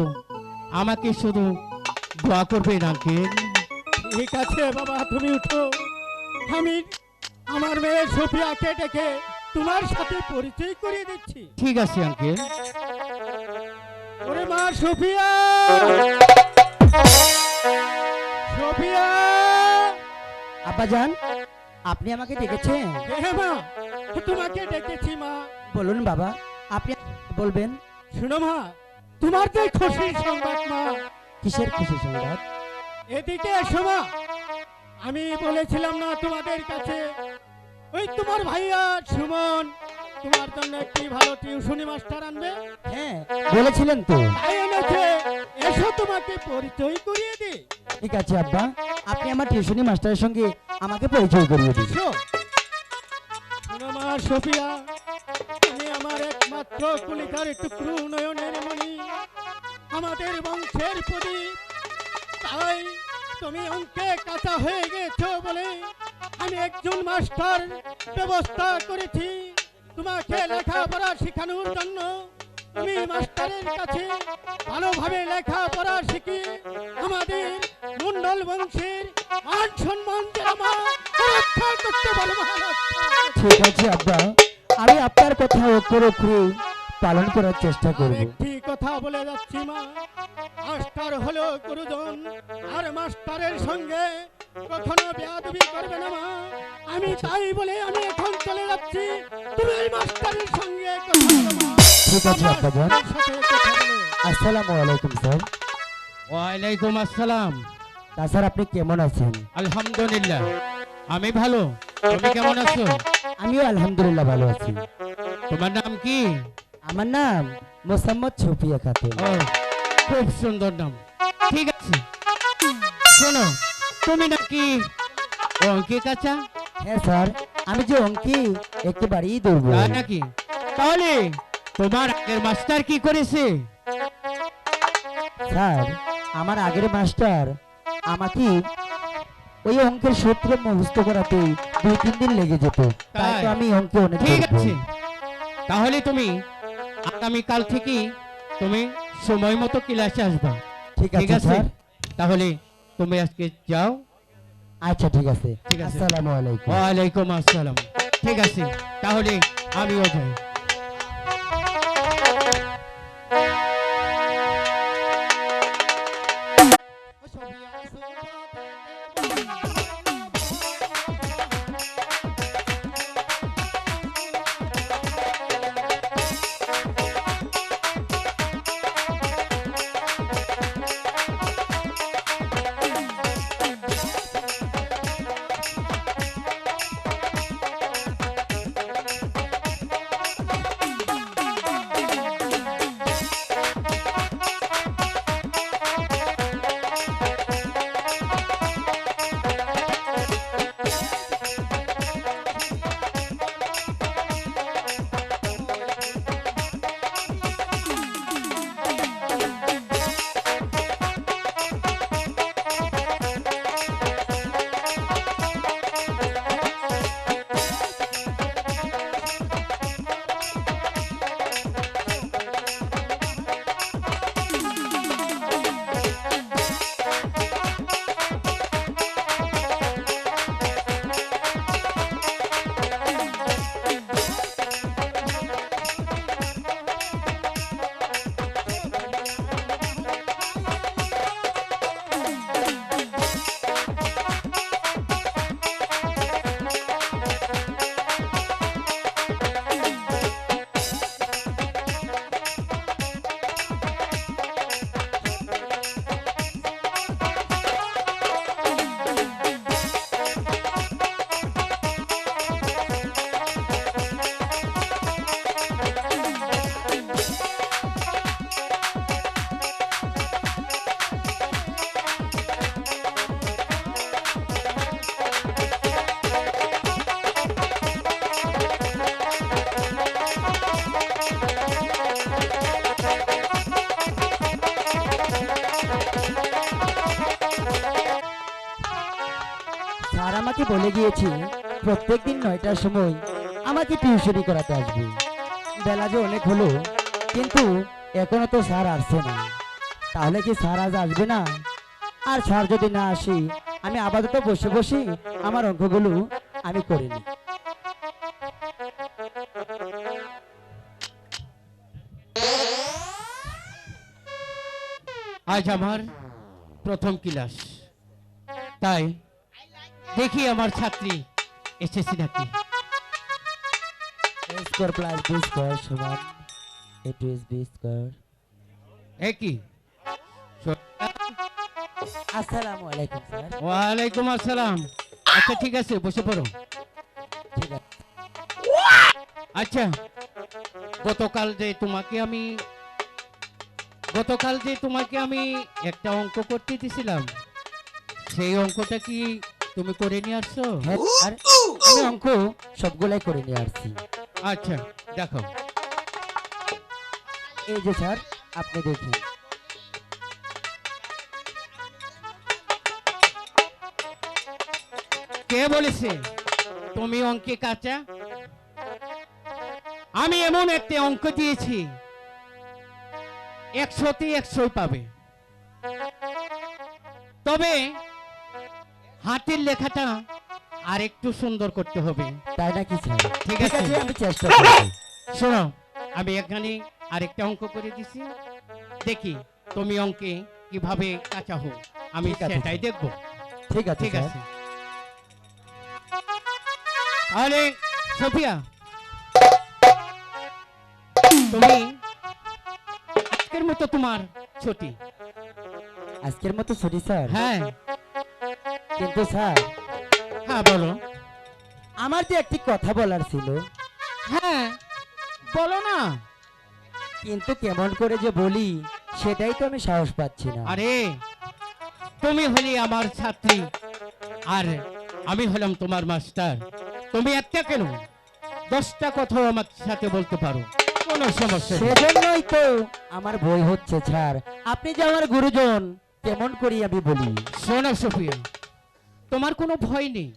আমাকে শুধু দোয়া করবেন আঙ্কেল। ঠিক আছে বাবা, তুমি উঠো। আমি আমার মেয়ে সোফিয়াকে ডেকে তোমার সাথে পরিচয় করিয়ে দিচ্ছি। ঠিক আছে আঙ্কেল। ওরে মা সোফিয়া, সোফিয়া। আব্বাজান, আপনি আমাকে ডেকেছেন? হ্যাঁ মা, তোমাকে ডেকেছি মা। বলুন বাবা, আপনি বলবেন। শুনো মা, তোমার যে খুশির সংবাদ মা। কিসের খুশি সংবাদ? এদিকে এসো মা। আমি বলেছিলাম না তোমাদের কাছে, ওই তোমার ভাইয়া সুমন তোমার জন্য একটি ভালো টিউশনি মাস্টার আনবে? হ্যাঁ বলেছিলেন তো। তাই এনেছে, এসো তোমাকে পরিচয় করিয়ে দিই। ঠিক আছে আব্বা, আপনি আমার টিউশনি মাস্টারের সঙ্গে আমাকে পরিচয় করিয়ে দিন। এসো। শোনো মা সোফিয়া, তুমি আমার একমাত্র কলিকার টুকরো নয়নের মণি, আমাদের বংশের প্রদীপ। তাই তুমি অঙ্কে কাঁচা হয়ে গেছো বলে আমি একজন মাস্টার ব্যবস্থা করেছি তোমাকে লেখাপড়া শেখানোর জন্য। তুমি মাস্টারের কাছে ভালোভাবে লেখাপড়া শিখে আমাদের মন্ডল বংশের মান সম্মান যেন মা রক্ষা করতে পারো মা, রক্ষা করতে। ঠিক আছে আব্বা, আমি আপনার কথা অক্ষরে অক্ষরে পালন করার চেষ্টা করব। একটি কথা বলে যাচ্ছি মা, মাস্টার হলো গুরুজন, আর মাস্টারের সঙ্গে কখনো বেয়াদবি করবে না মা। আমি তাই বলে আমি এখন চলে যাচ্ছি, তুমি এই মাস্টারের সঙ্গে কথা বলো মা। ঠিক আছে আব্বাজান। মাস্টারের সাথে কথা বলো। আসসালামু আলাইকুম স্যার। ওয়ালাইকুম আসসালাম। স্যার আপনি কেমন আছেন? আলহামদুলিল্লাহ, আমি ভালো। তুমি কেমন আছো? আমিও আলহামদুলিল্লাহ ভালো আছি। তোমার নাম কি? আমার নাম মোসাম্মদ সুফিয়া খাতুন। ও, খুব সুন্দর নাম। ঠিক আছে, শোনো, তুমি নাকি অঙ্কে কাঁচা? হ্যাঁ স্যার, আমি যে অঙ্কে একেবারেই দুর্বল। তাই নাকি? তাহলে তোমার আগের মাস্টার কি করেছে? স্যার, আমার আগের মাস্টার আমাকে ওই অঙ্কের সূত্র মুখস্থ করাতে 2-3 দিন লেগে যেত। তাই তো আমি অঙ্কে অনেক ঠিক দুর্বল। আছে, তাহলে তুমি আগামীকাল থেকে তুমি সময় মতো ক্লাসে আসবা। ঠিক ঠিক আছে আছে স্যার। তাহলে তুমি আজকে যাও। আচ্ছা ঠিক আছে। ঠিক আছে। আসসালামু আলাইকুম। ওয়ালাইকুম আসসালাম। ঠিক আছে তাহলে আমিও যাই। স্যার আমাকে বলে গিয়েছে প্রত্যেকদিন 9টার সময় আমাকে টিউশনি করাতে আসবে। বেলা যে অনেক হলো কিন্তু এখনো তো স্যার আসছে না। তাহলে কি স্যার আজ আসবে না? আর স্যার যদি না আসে আমি আপাতত বসে বসে আমার অঙ্কগুলো আমি করে নিই। আজ আমার প্রথম ক্লাস, তাই দেখি আমার ছাত্রী এসেছে নাকি। a square plus b square সমান a two s b square. একই। আসসালামু আলাইকুম স্যার। ওয়ালাইকুম আসসালাম। আচ্ছা ঠিক আছে বসে পড়ো। ঠিক আছে। আচ্ছা গতকাল যে তোমাকে আমি একটা অঙ্ক করতে দিয়েছিলাম, সেই অঙ্কটা কি তুমি করে নিয়ে আসছো? হ্যাঁ স্যার, আমি অঙ্ক সবগুলাই করে নিয়ে আসছি। আচ্ছা দেখো। এই যে স্যার আপনি দেখুন। কে বলেছে তুমি অঙ্কে কাঁচা? আমি এমন একটা অঙ্ক দিয়েছি 100তে 100 পাবে, তবে হাতের লেখাটা আর একটু সুন্দর করতে হবে। তাই নাকি স্যার? ঠিক ঠিক আছে। আছে আমি চেষ্টা করব। শোনো, আমি এখানে আরেকটা অঙ্ক করে দিছি, দেখি তুমি অঙ্কে কিভাবে কাঁচা হো, আমি ঠিক আছে, সেটাই স্যার। দেখবো। ঠিক আছে ঠিক স্যার। আছে। আরে সোফিয়া, তুমি আজকের মতো তোমার ছুটি। আজকের মতো ছুটি স্যার? হ্যাঁ কিন্তু স্যার হ্যাঁ বলো। আমার যে একটি কথা বলার ছিল, হ্যাঁ বলো না। কিন্তু কেমন করে যে বলি সেটাই তো আমি সাহস পাচ্ছি না। আরে তুমি হলে আমার ছাত্রী আর আমি হলাম তোমার মাস্টার, তুমি একটা কেন 10টা কথাও আমার সাথে বলতে পারো, কোনো সমস্যা নেই। সেজন্যই তো আমার ভয় হচ্ছে স্যার। আপনি যে আমার গুরুজন, কেমন করি আমি বলি? শোনো সোফিয়া, তোমার কোনো ভয় নেই,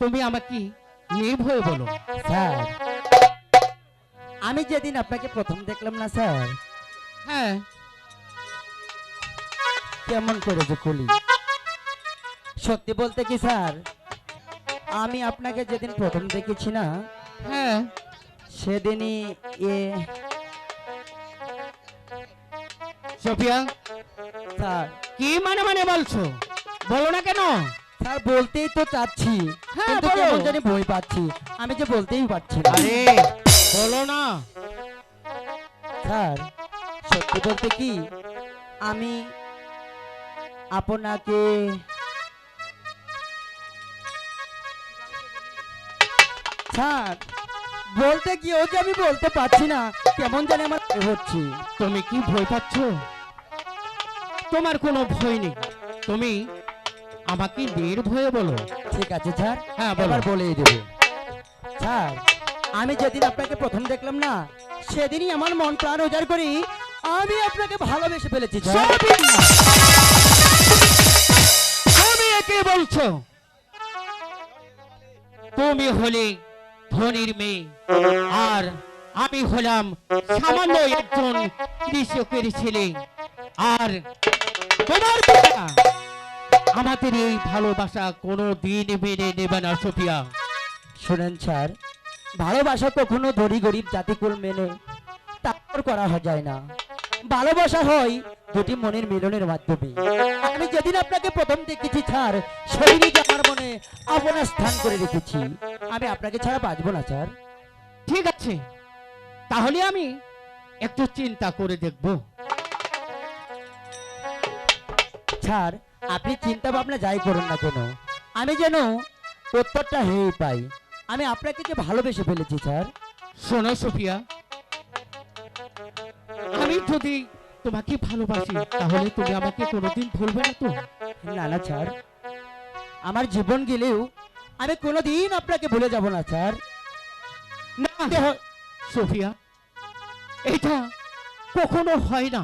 তুমি আমাকে নির্ভয় বলো। স্যার আমি যেদিন আপনাকে প্রথম দেখলাম না স্যার, হ্যাঁ কেমন করে যে খুলি? সত্যি বলতে কি স্যার, আমি আপনাকে যেদিন প্রথম দেখেছি না, হ্যাঁ, সেদিনই সোফিয়া, স্যার কি মানে মানে বলছো? বলো না কেন? স্যার বলতেই তো চাচ্ছি, হ্যাঁ, কিন্তু বলো। কেমন জানি ভয় পাচ্ছি, আমি যে বলতেই পারছি না। আরে বলো না। স্যার সত্যি বলতে কি, আমি আপনাকে স্যার বলতে কি ও যে আমি বলতে পারছি না, কেমন জানি আমার ভয় হচ্ছে। তুমি কি ভয় পাচ্ছ? তোমার কোনো ভয় নেই, তুমি আমাকে নির্ভয়ে বলো। ঠিক আছে স্যার, হ্যাঁ, বলো। এবার বলেই দেবো। স্যার আমি যেদিন আপনাকে প্রথম দেখলাম না, সেদিনই আমার মন প্রাণ উজাড় করি আমি আপনাকে ভালোবেসে ফেলেছি স্যার। সোফিয়া! তুমি একে বলছো? তুমি হলে ধনির মেয়ে, আর আমি হলাম সামান্য একজন কৃষকের ছেলে। আর তোমার পিতা আমাদের এই ভালোবাসা কোনো দিন মেনে নেবে না সোফিয়া। শুনেন স্যার, ভালোবাসা কখনো ধনী গরিব জাতিকুল মেনে তারপর করা যায় না। ভালোবাসা হয় দুটি মনের মিলনের মাধ্যমে। আমি যেদিন আপনাকে প্রথম দেখেছি স্যার, সেদিনই যে আমার মনে আপনার স্থান করে রেখেছি। আমি আপনাকে ছাড়া বাঁচবো না স্যার। ঠিক আছে, তাহলে আমি একটু চিন্তা করে দেখব। স্যার আপনি চিন্তা ভাবনা যাই করুন না কেন, আমি যেন উত্তরটা হেই পাই। আমি আপনাকে যে ভালোবেসে ফেলেছি স্যার। শোনো সোফিয়া, আমি যদি তোমাকে ভালোবাসি তাহলে তুমি আমাকে কোনোদিন ভুলবে না তো? না না স্যার, আমার জীবন গেলেও আমি কোনোদিন আপনাকে ভুলে যাব না স্যার। না সোফিয়া, এটা কখনো হয় না।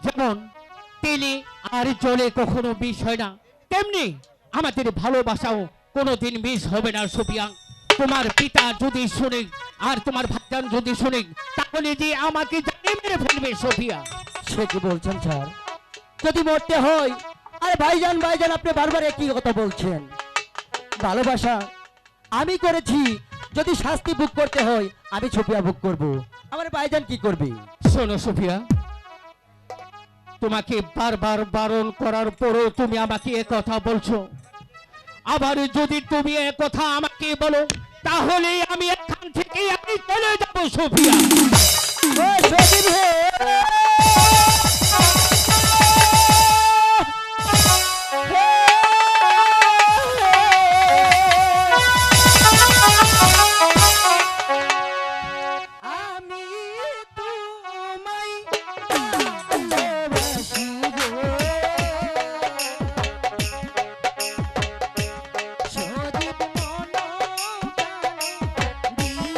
যেমন তেলে আর জলে কখনো মিশ হয় না, তেমনি আমাদের ভালোবাসাও কোনোদিন মিস হবে না সোফিয়া। তোমার পিতা যদি শুনে আর তোমার ভাইজান যদি শুনে তাহলে যে আমাকে জানে মেরে ফেলবে সোফিয়া। সে কি বলছেন স্যার? যদি মরতে হয়, আরে ভাইজান ভাইজান আপনি বারবার একই কথা বলছেন। ভালোবাসা আমি করেছি, যদি শাস্তি ভোগ করতে হয় আমি ছবিয়া ভোগ করব। আমার ভাইজান কি করবে? শোনো সোফিয়া, তোমাকে বারবার বারণ করার পরও তুমি আমাকে এ কথা বলছো। আবার যদি তুমি এ কথা আমাকে বলো তাহলে আমি এখান থেকে আমি চলে যাব সোফিয়া। ও সজীব হে! আমি তোমায় ভালোবাসি গো, সজীব মন প্রাণ দিয়া।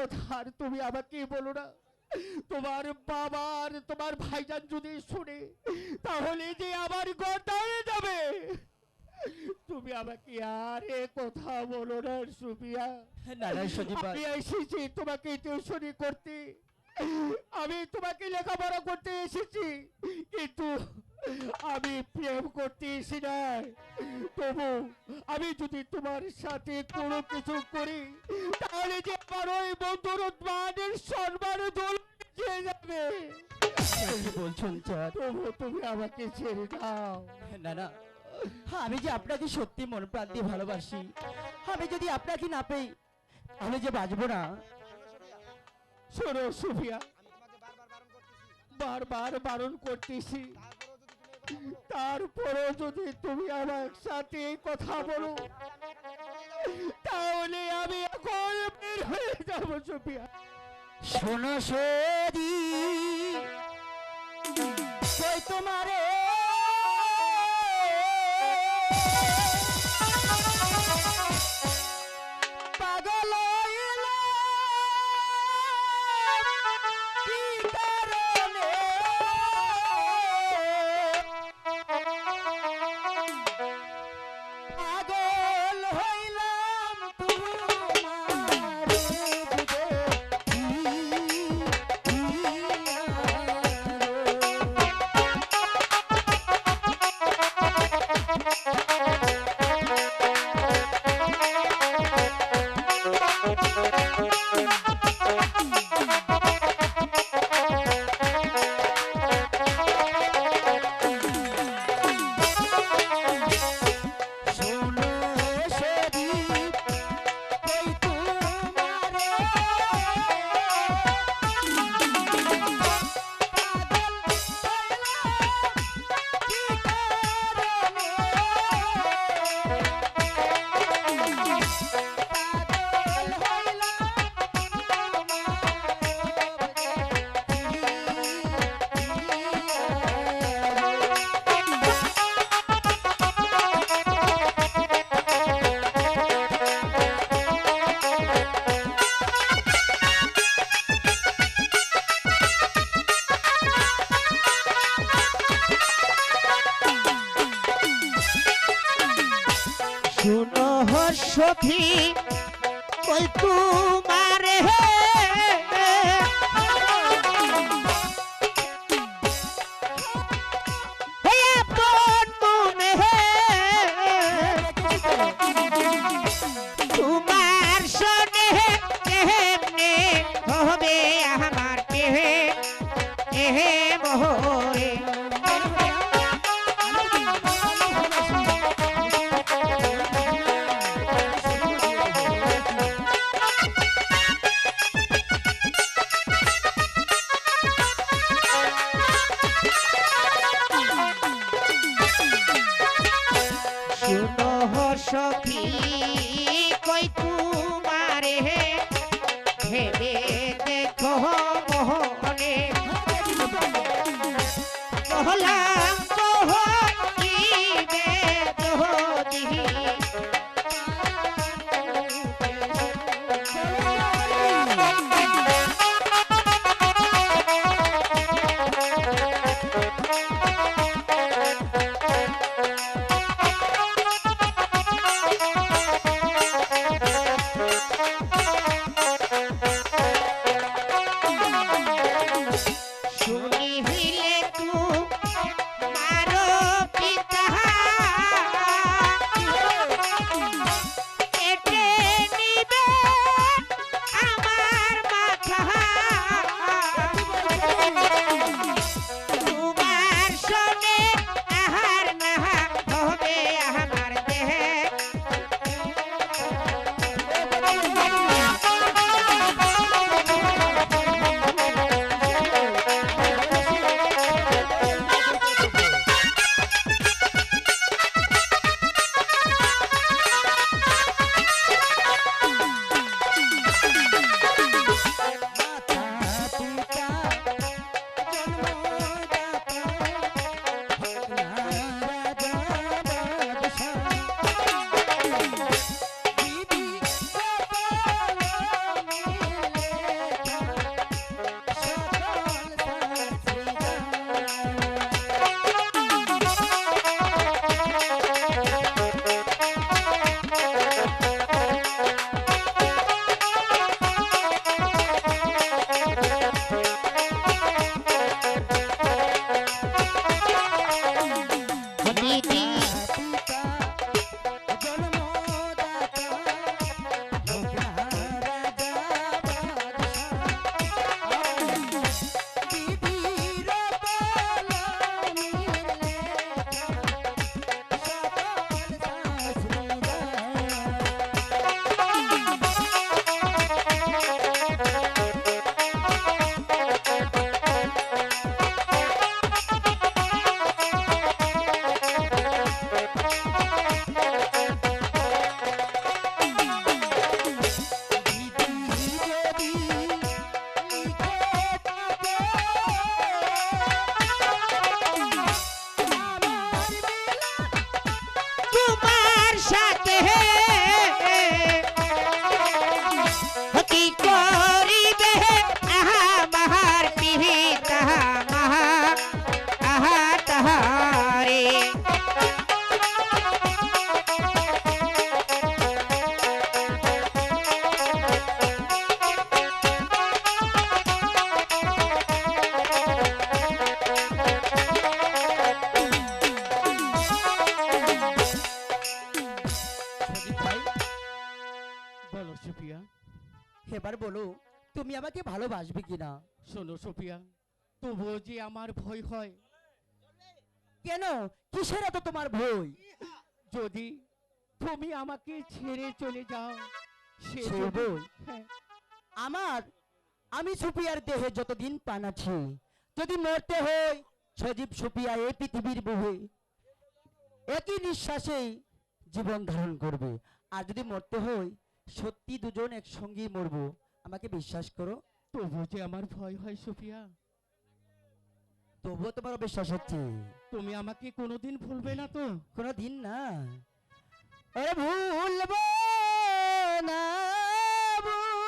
কথা আর তুমি আমাকে বলো না। তোমার বাবা আর তোমার ভাইজান যদি শুনে তাহলে যে আমার গর্দানে যাবে। তুমি আমাকে আর এ কথা বলো না সুফিয়া। না না সজীব ভাই, আমি এসেছি তোমাকে টিউশনি করতে, আমি তোমাকে লেখাপড়া করতে এসেছি, কিন্তু আমি প্রেম করতে এসি নাই। তবু আমি যদি তোমার সাথে কোনো কিছু করি তাহলে যে আমার ওই বন্ধুর মানের সম্মান দোলে যাবে। কি বলছেন স্যার? তবু তুমি আমাকে ছেড়ে দাও। না না, আমি যে আপনাকে সত্যি মন প্রাণ দিয়ে ভালোবাসি, আমি যদি আপনাকে না পাই আমি যে বাঁচবো না। শোনো সুফিয়া, বারবার বারণ করতেছি, তারপরেও যদি তুমি আমার সাথে এই কথা বলো তাহলে আমি এখন বের হয়ে যাবো সুফিয়া। শোনো সদি কই তোমারে পাগল হইলাম কি কারণে? পাগল হইলাম তোমার শোনো সদি কই তোমারে শুনো সখী কই তোমারে তোমার শোনে কেমনে হবে আমার কেহে মোহরে। শুনো সখী কই তোমারে ভেবে দেখ বলো তুমি আমাকে ভালোবাসবে কিনা? শোনো সোফিয়া, তবুও যে আমার ভয় হয়, কেন, কিসের এত তোমার ভয়? যদি তুমি আমাকে ছেড়ে চলে যাও সে সে যদি- ভয়? হ্যাঁ, আমি সুপিয়ার দেহে যতদিন প্রাণ আছে, যদি মরতে হয় সজীব সুপিয়া এই পৃথিবীর বুহে একই নিঃশ্বাসে জীবন ধারণ করবে। আর যদি মরতে হয় সত্যি দুজন একসঙ্গেই মরবো, আমাকে বিশ্বাস করো। তবুও যে আমার ভয় হয় সোফিয়া। তবুও তোমার বিশ্বাস হচ্ছে? তুমি আমাকে কোনোদিন ভুলবে না তো? কোনো দিন না। আরে ভুলবো না, বলো।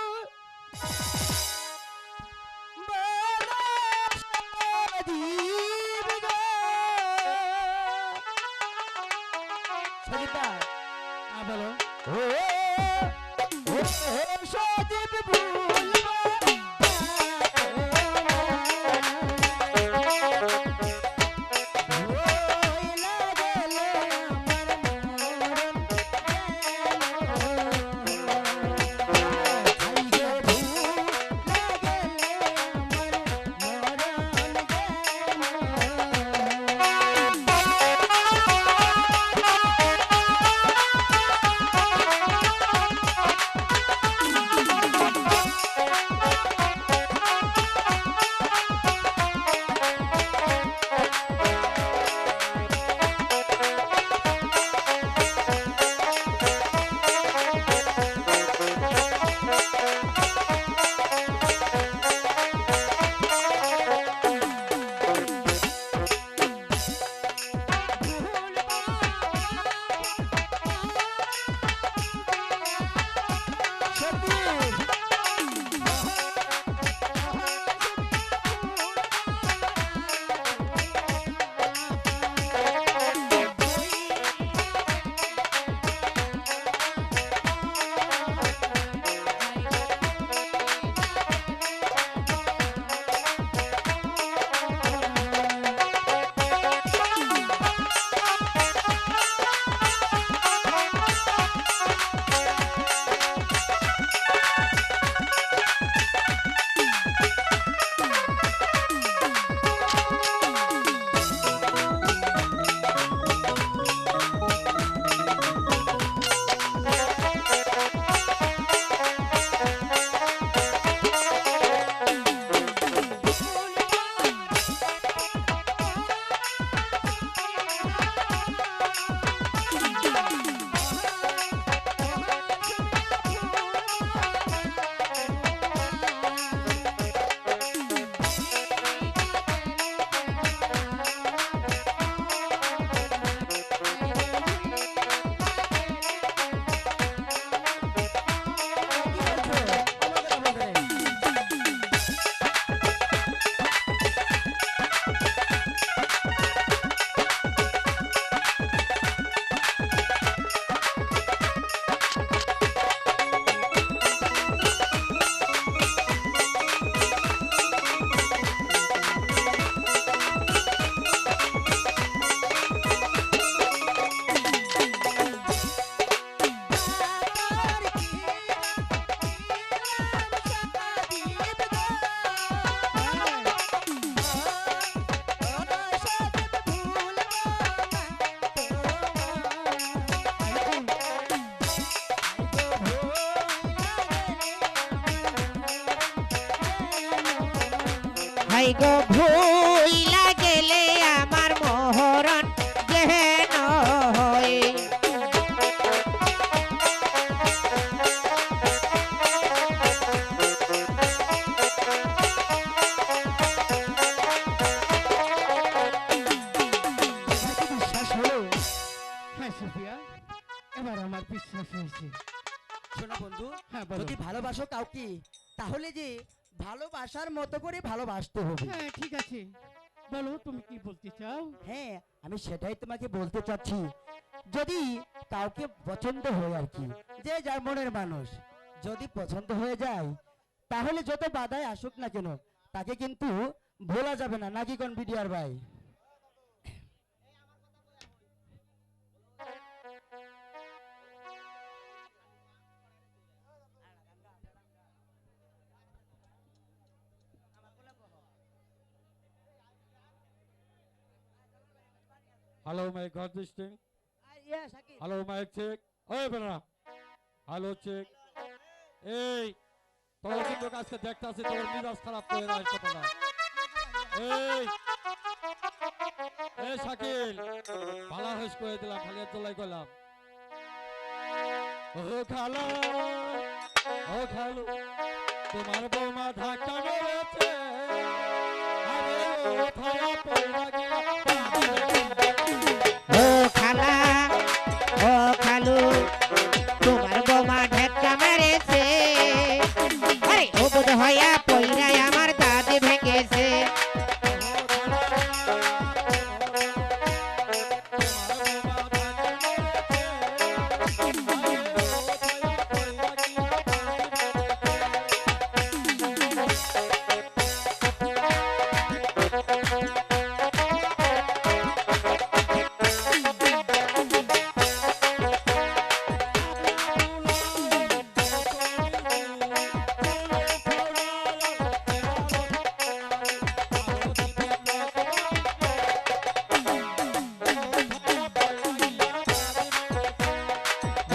হাই গো ভুইলা গেলে আমার মহরণ যেন হয়। বিশ্বাস হলো? হ্যাঁ সোফিয়া, এবার আমার বিশ্বাস হয়েছে। শোনো বন্ধু, হ্যাঁ বলো। যদি ভালোবাসো কাউকে, তাহলে যে ভালোবাসার মতো করে ভালোবাসতে হবে। হ্যাঁ ঠিক আছে, বলো তুমি কি বলতে চাও? হ্যাঁ, আমি সেটাই তোমাকে বলতে চাচ্ছি। যদি কাউকে পছন্দ হয় আর কি, যে যার মনের মানুষ যদি পছন্দ হয়ে যায়, তাহলে যত বাধায় আসুক না কেন তাকে কিন্তু ভোলা যাবে না, নাকি কোন বিডিআর ভাই? হ্যালো মাইক গড দিস্টিং হ্যালো মাইক চেক ওই বেটা হ্যালো চেক এই তোর কিন্তু আজকে দেখতে আছে তোর মিজাজ খারাপ করে আসতে পারা এই শাকিল ভালো হইস করে দিলাম খালি তোলাই কইলাম ও খালা ও খালু তোমার বৌমা ধাক্কা মেরেছে আরে ও থালা পড়া গিয়া ও খালা ও খালু তোমার বোমা ঢেক্কা মেরেছে আরে ও বোধ হইয়া পইরাই আমার দাঁত ভেঙেছে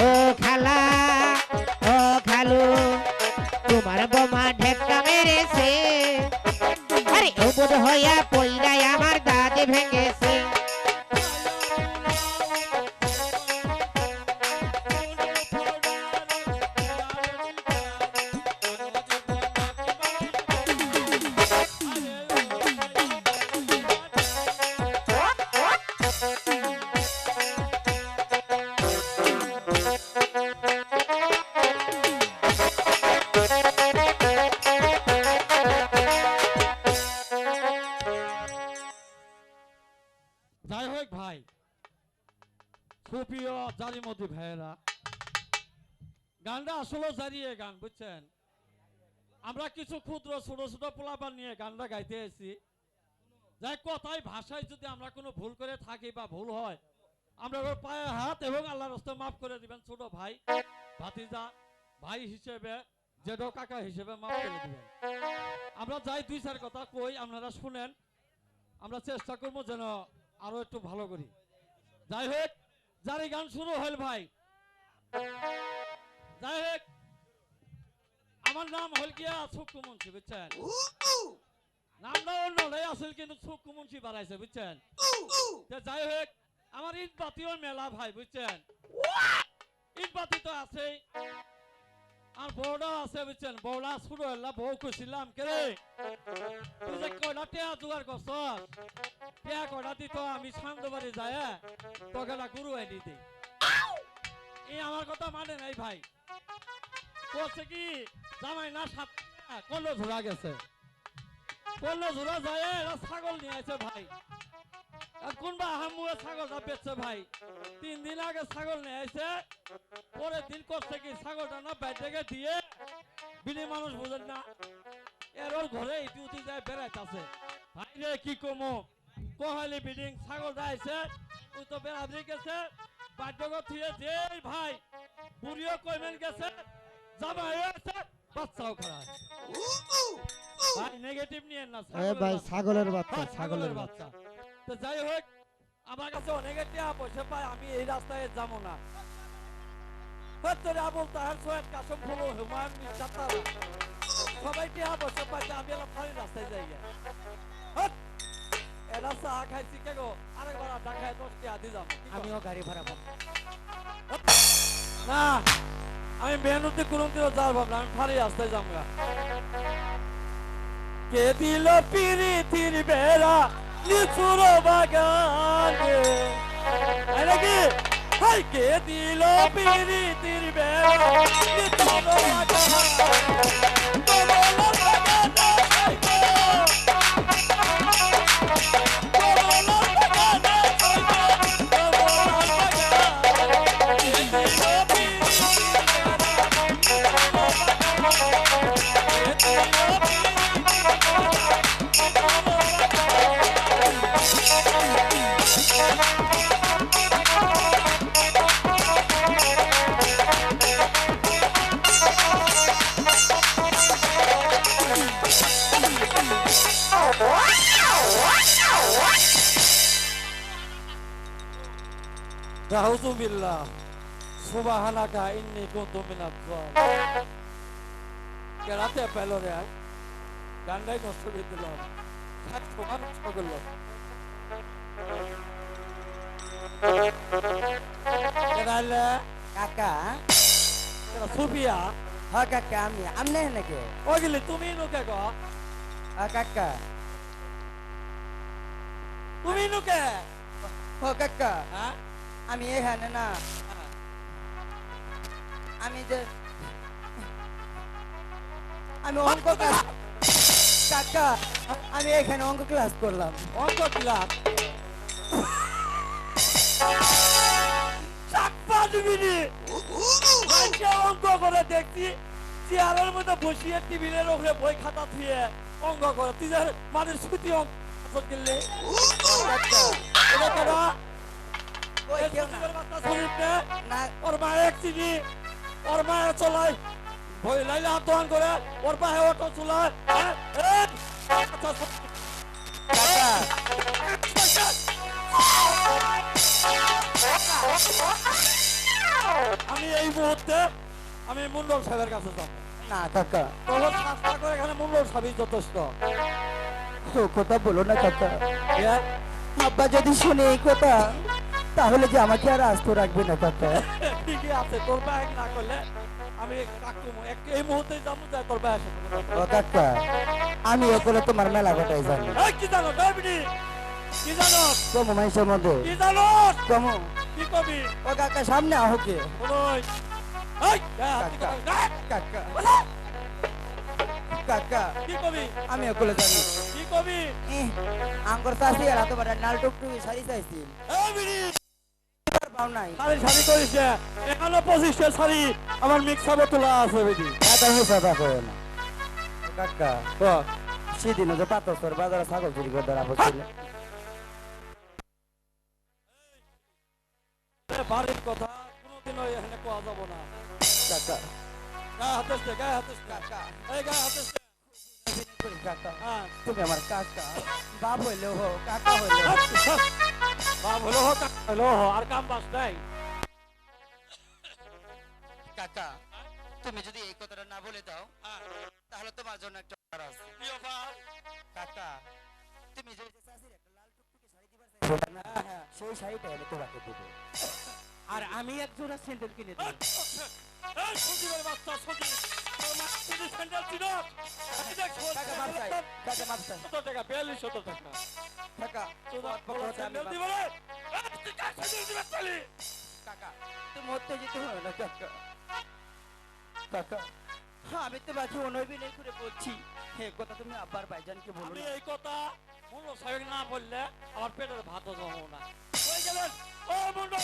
ও খালা ও খালু তোমার বোমা ঢেক্কা মেরেছে আরে ও বোধ হইয়া পইরাই আমার দাঁত ভেঙেছে যাই হোক ভাই সুপ্রিয় জারিমতি ভাইয়েরা গানটা আসলে জারিয়ে গান বুঝছেন আমরা কিছু ক্ষুদ্র ছোট ছোট পোলাপান নিয়ে গানটা গাইতে এসেছি যাই কথায় ভাষায় যদি আমরা কোনো ভুল করে থাকি বা ভুল হয় আমরা ওর পায়ে হাত এবং আল্লাহর রাস্তায় মাফ করে দিবেন ছোট ভাই ভাতিজা ভাই হিসেবে জেঠো কাকা হিসেবে মাফ করে দিবেন আমরা যাই দুই চার কথা কই আপনারা শুনেন আমরা চেষ্টা করবো যেন আরো একটু ভালো করি যাই হোক জারি গান শুরু হল ভাই যাই হোক আমার নাম হল গিয়া সুক্কু মুন্সি বুঝছেন নামটা অন্যটাই আসল কিন্তু সুক্কু মুন্সি বাড়াইছে বুঝছেন যাই হোক আমার ঈদ বাতিও মেলা ভাই বুঝছেন ঈদ বাতি তো আছেই আর বউটা আছে বুঝছেন বউটা শুরু হল বউ খুশিলাম কে রে তুই যে কয়টা টেয়া জোগাড় করছ টেয়া কয়টা দিত আমি সান্দবাড়ি যায় তোকে না গুরু আইডি দিই এই আমার কথা মানে নাই ভাই বলছে কি জামাই না সাত কল্লো ঝোড়া গেছে কল্লো ঝোড়া যায় এরা ছাগল নিয়ে আছে ভাই আর কোনবা হামুয়ে ছাগলটা বেচছে ভাই 3 দিন আগে ছাগল নিয়ে আইছে পরের দিন করছে কি ছাগলটা না বাইরে দিয়ে বিনি মানুষ বুঝেন না এর ওর ঘরে ইতি উতি যায় বেড়াইতেছে ভাই রে কি কমো কোহালি বিল্ডিং ছাগলটা আইছে ওই তো বেড়াবি গেছে বাদ্যগত থিয়ে যে ভাই বুড়িও কইমেন গেছে জামাই আছে বাচ্চাও খারাপ ভাই নেগেটিভ নিয়ে না ভাই ছাগলের বাচ্চা ছাগলের বাচ্চা তো যাই হোক আমার কাছে অনেক টিয়া পয়সা পাই আমি এই রাস্তায় যাবো না তোর আবুল তাহার সোয়েট কাসম ফুলো হুমায়ুন মির্জাতার সবাই টিয়া পয়সা পাইতে আমি এলাম ফারি রাস্তায় যাই এরা চা খাইছি কে গো আরেকবার আড্ডা খাই 10 টিয়া দিয়ে যাবো আমিও গাড়ি ভাড়া পাবো না আমি মেহনতি করুন দিও যার ভাবনা আমি ফারি রাস্তায় যাবো কে দিল পিরিতির বেড়া নিচুর বাগানে নাকি হাই কে দিল পিরিতির বেড়া নিচুর নাউজুবিল্লাহ সুবহানাকা ইন্নী কুনতু মিনাজ জালিমিন। কেরাতে পেল রে গান্ডাই নষ্ট করে দিল, সমান নষ্ট করলো। কেরালে কাকা কেরা সুফিয়া হ্যাঁ কাকা আমি আমনে নাকি ওগিলি তুমি নুকে গো, হ্যাঁ কাকা তুমি নুকে ও কাকা হ্যাঁ আমি এখানে না, আমি যে আমি অঙ্ক ক্লাস কাকা আমি এখানে অঙ্ক ক্লাস করলাম। অঙ্ক ক্লাস চাপ্পা দিবিনি আজকে অঙ্ক করে দেখছি চেয়ারের মধ্যে বসিয়ে টেবিলের উপরে বই খাতা থুয়ে অঙ্ক করে, তুই যে মাদের সুতি অঙ্ক করলে এটা কেন ওই এই কেউ না। সতীবের বাচ্চা শরীফে না ওর মায়ের এক চিনি, ওর মায়ের চলাই ভয় লাইলে আত্মহান করে, ওর পায়ে অটো চলায়। কাকা আমি এই মুহূর্তে আমি মন্ডল সাহেবের কাছে যাব। না কাকা তখন শাস্তা করে এখানে মন্ডল সাহেবই যথেষ্ট। তো কথা বলো না কাকা, এ, আব্বা যদি শুনে এই কথা তাহলে যে আমাকে আর আস্ত রাখবে না কাকা। ঠিকই আছে, তোর ব্যাগ না করলে আমি কাকু এই মুহূর্তে যাবো, যাই তোর ব্যাগ ও কাকা আমি এগুলো তোমার মেলা কথাই জানি। কি জানো ডায়াবেটি কি জানো কমু মাইসের মধ্যে কি জানো কমু কি কবি ও কাকা সামনে আহকে বলোই এই কাকা কাকা কাকা কি কবি আমি এগুলো জানি। কি কবি আঙ্গুর চাষি আর এত বড় নাল টুকটুকি শাড়ি চাইছি এই বিড়ি পাও নাই শাড়ি শাড়ি করিস এখানে 25 শাড়ি আমার মিক্সাবে তোলা আছে বিড়ি এত হিসাব আছে না কাকা সেদিন যে পাতস্তর বাজারে ছাগল চুরি করে ধরা পড়ছিল। বাড়ির কথা কোনোদিনও এখানে কোয়া যাব না। কাকা গায়ে হাতেস দে, গায়ে হাতেস দে। কাকা এই গায়ে হাতেস দে। কাকা হ্যাঁ তুমি আমার কাকা বাপ হইলেও হো কাকা হইলেও বাপ হলো হোক হলো আর কাম বাস নাই। কাকা তুমি যদি এই কথাটা না বলে দাও তাহলে তোমার জন্য একটা অফার আছে। কি অফার? কাকা তুমি যে চাষির একটা লাল টুকটুকি শাড়ি দিবার চাইছো না সেই শাড়িটা আমি তোমাকে দেব। আর আমি এক জোড়া স্যান্ডেল কিনে দেব। এই সজীবের বাচ্চা সজীব, তোর মা যদি স্যান্ডেল চিনো, এই দেখ কাকা মাপ চাই কাকা মাপ চাই 70 টাকা 4200 টাকা। কাকা তোর বড় বড় হচ্ছে আমি স্যান্ডেল মাপ- দিবে রে? এই তুই কার স্যান্ডেল দিবে চলি? কাকা তুমি উত্তেজিত হও না কাকা কাকা হ্যাঁ আমি তোমাকে অনবিনয় করে বলছি হে কথা তুমি আব্বার ভাইজানকে বলো আমি না। এই কথা মন্ডল সাহেব না বললে আমার পেটের ভাতও জমো না। কই গেলেন ও মন্ডল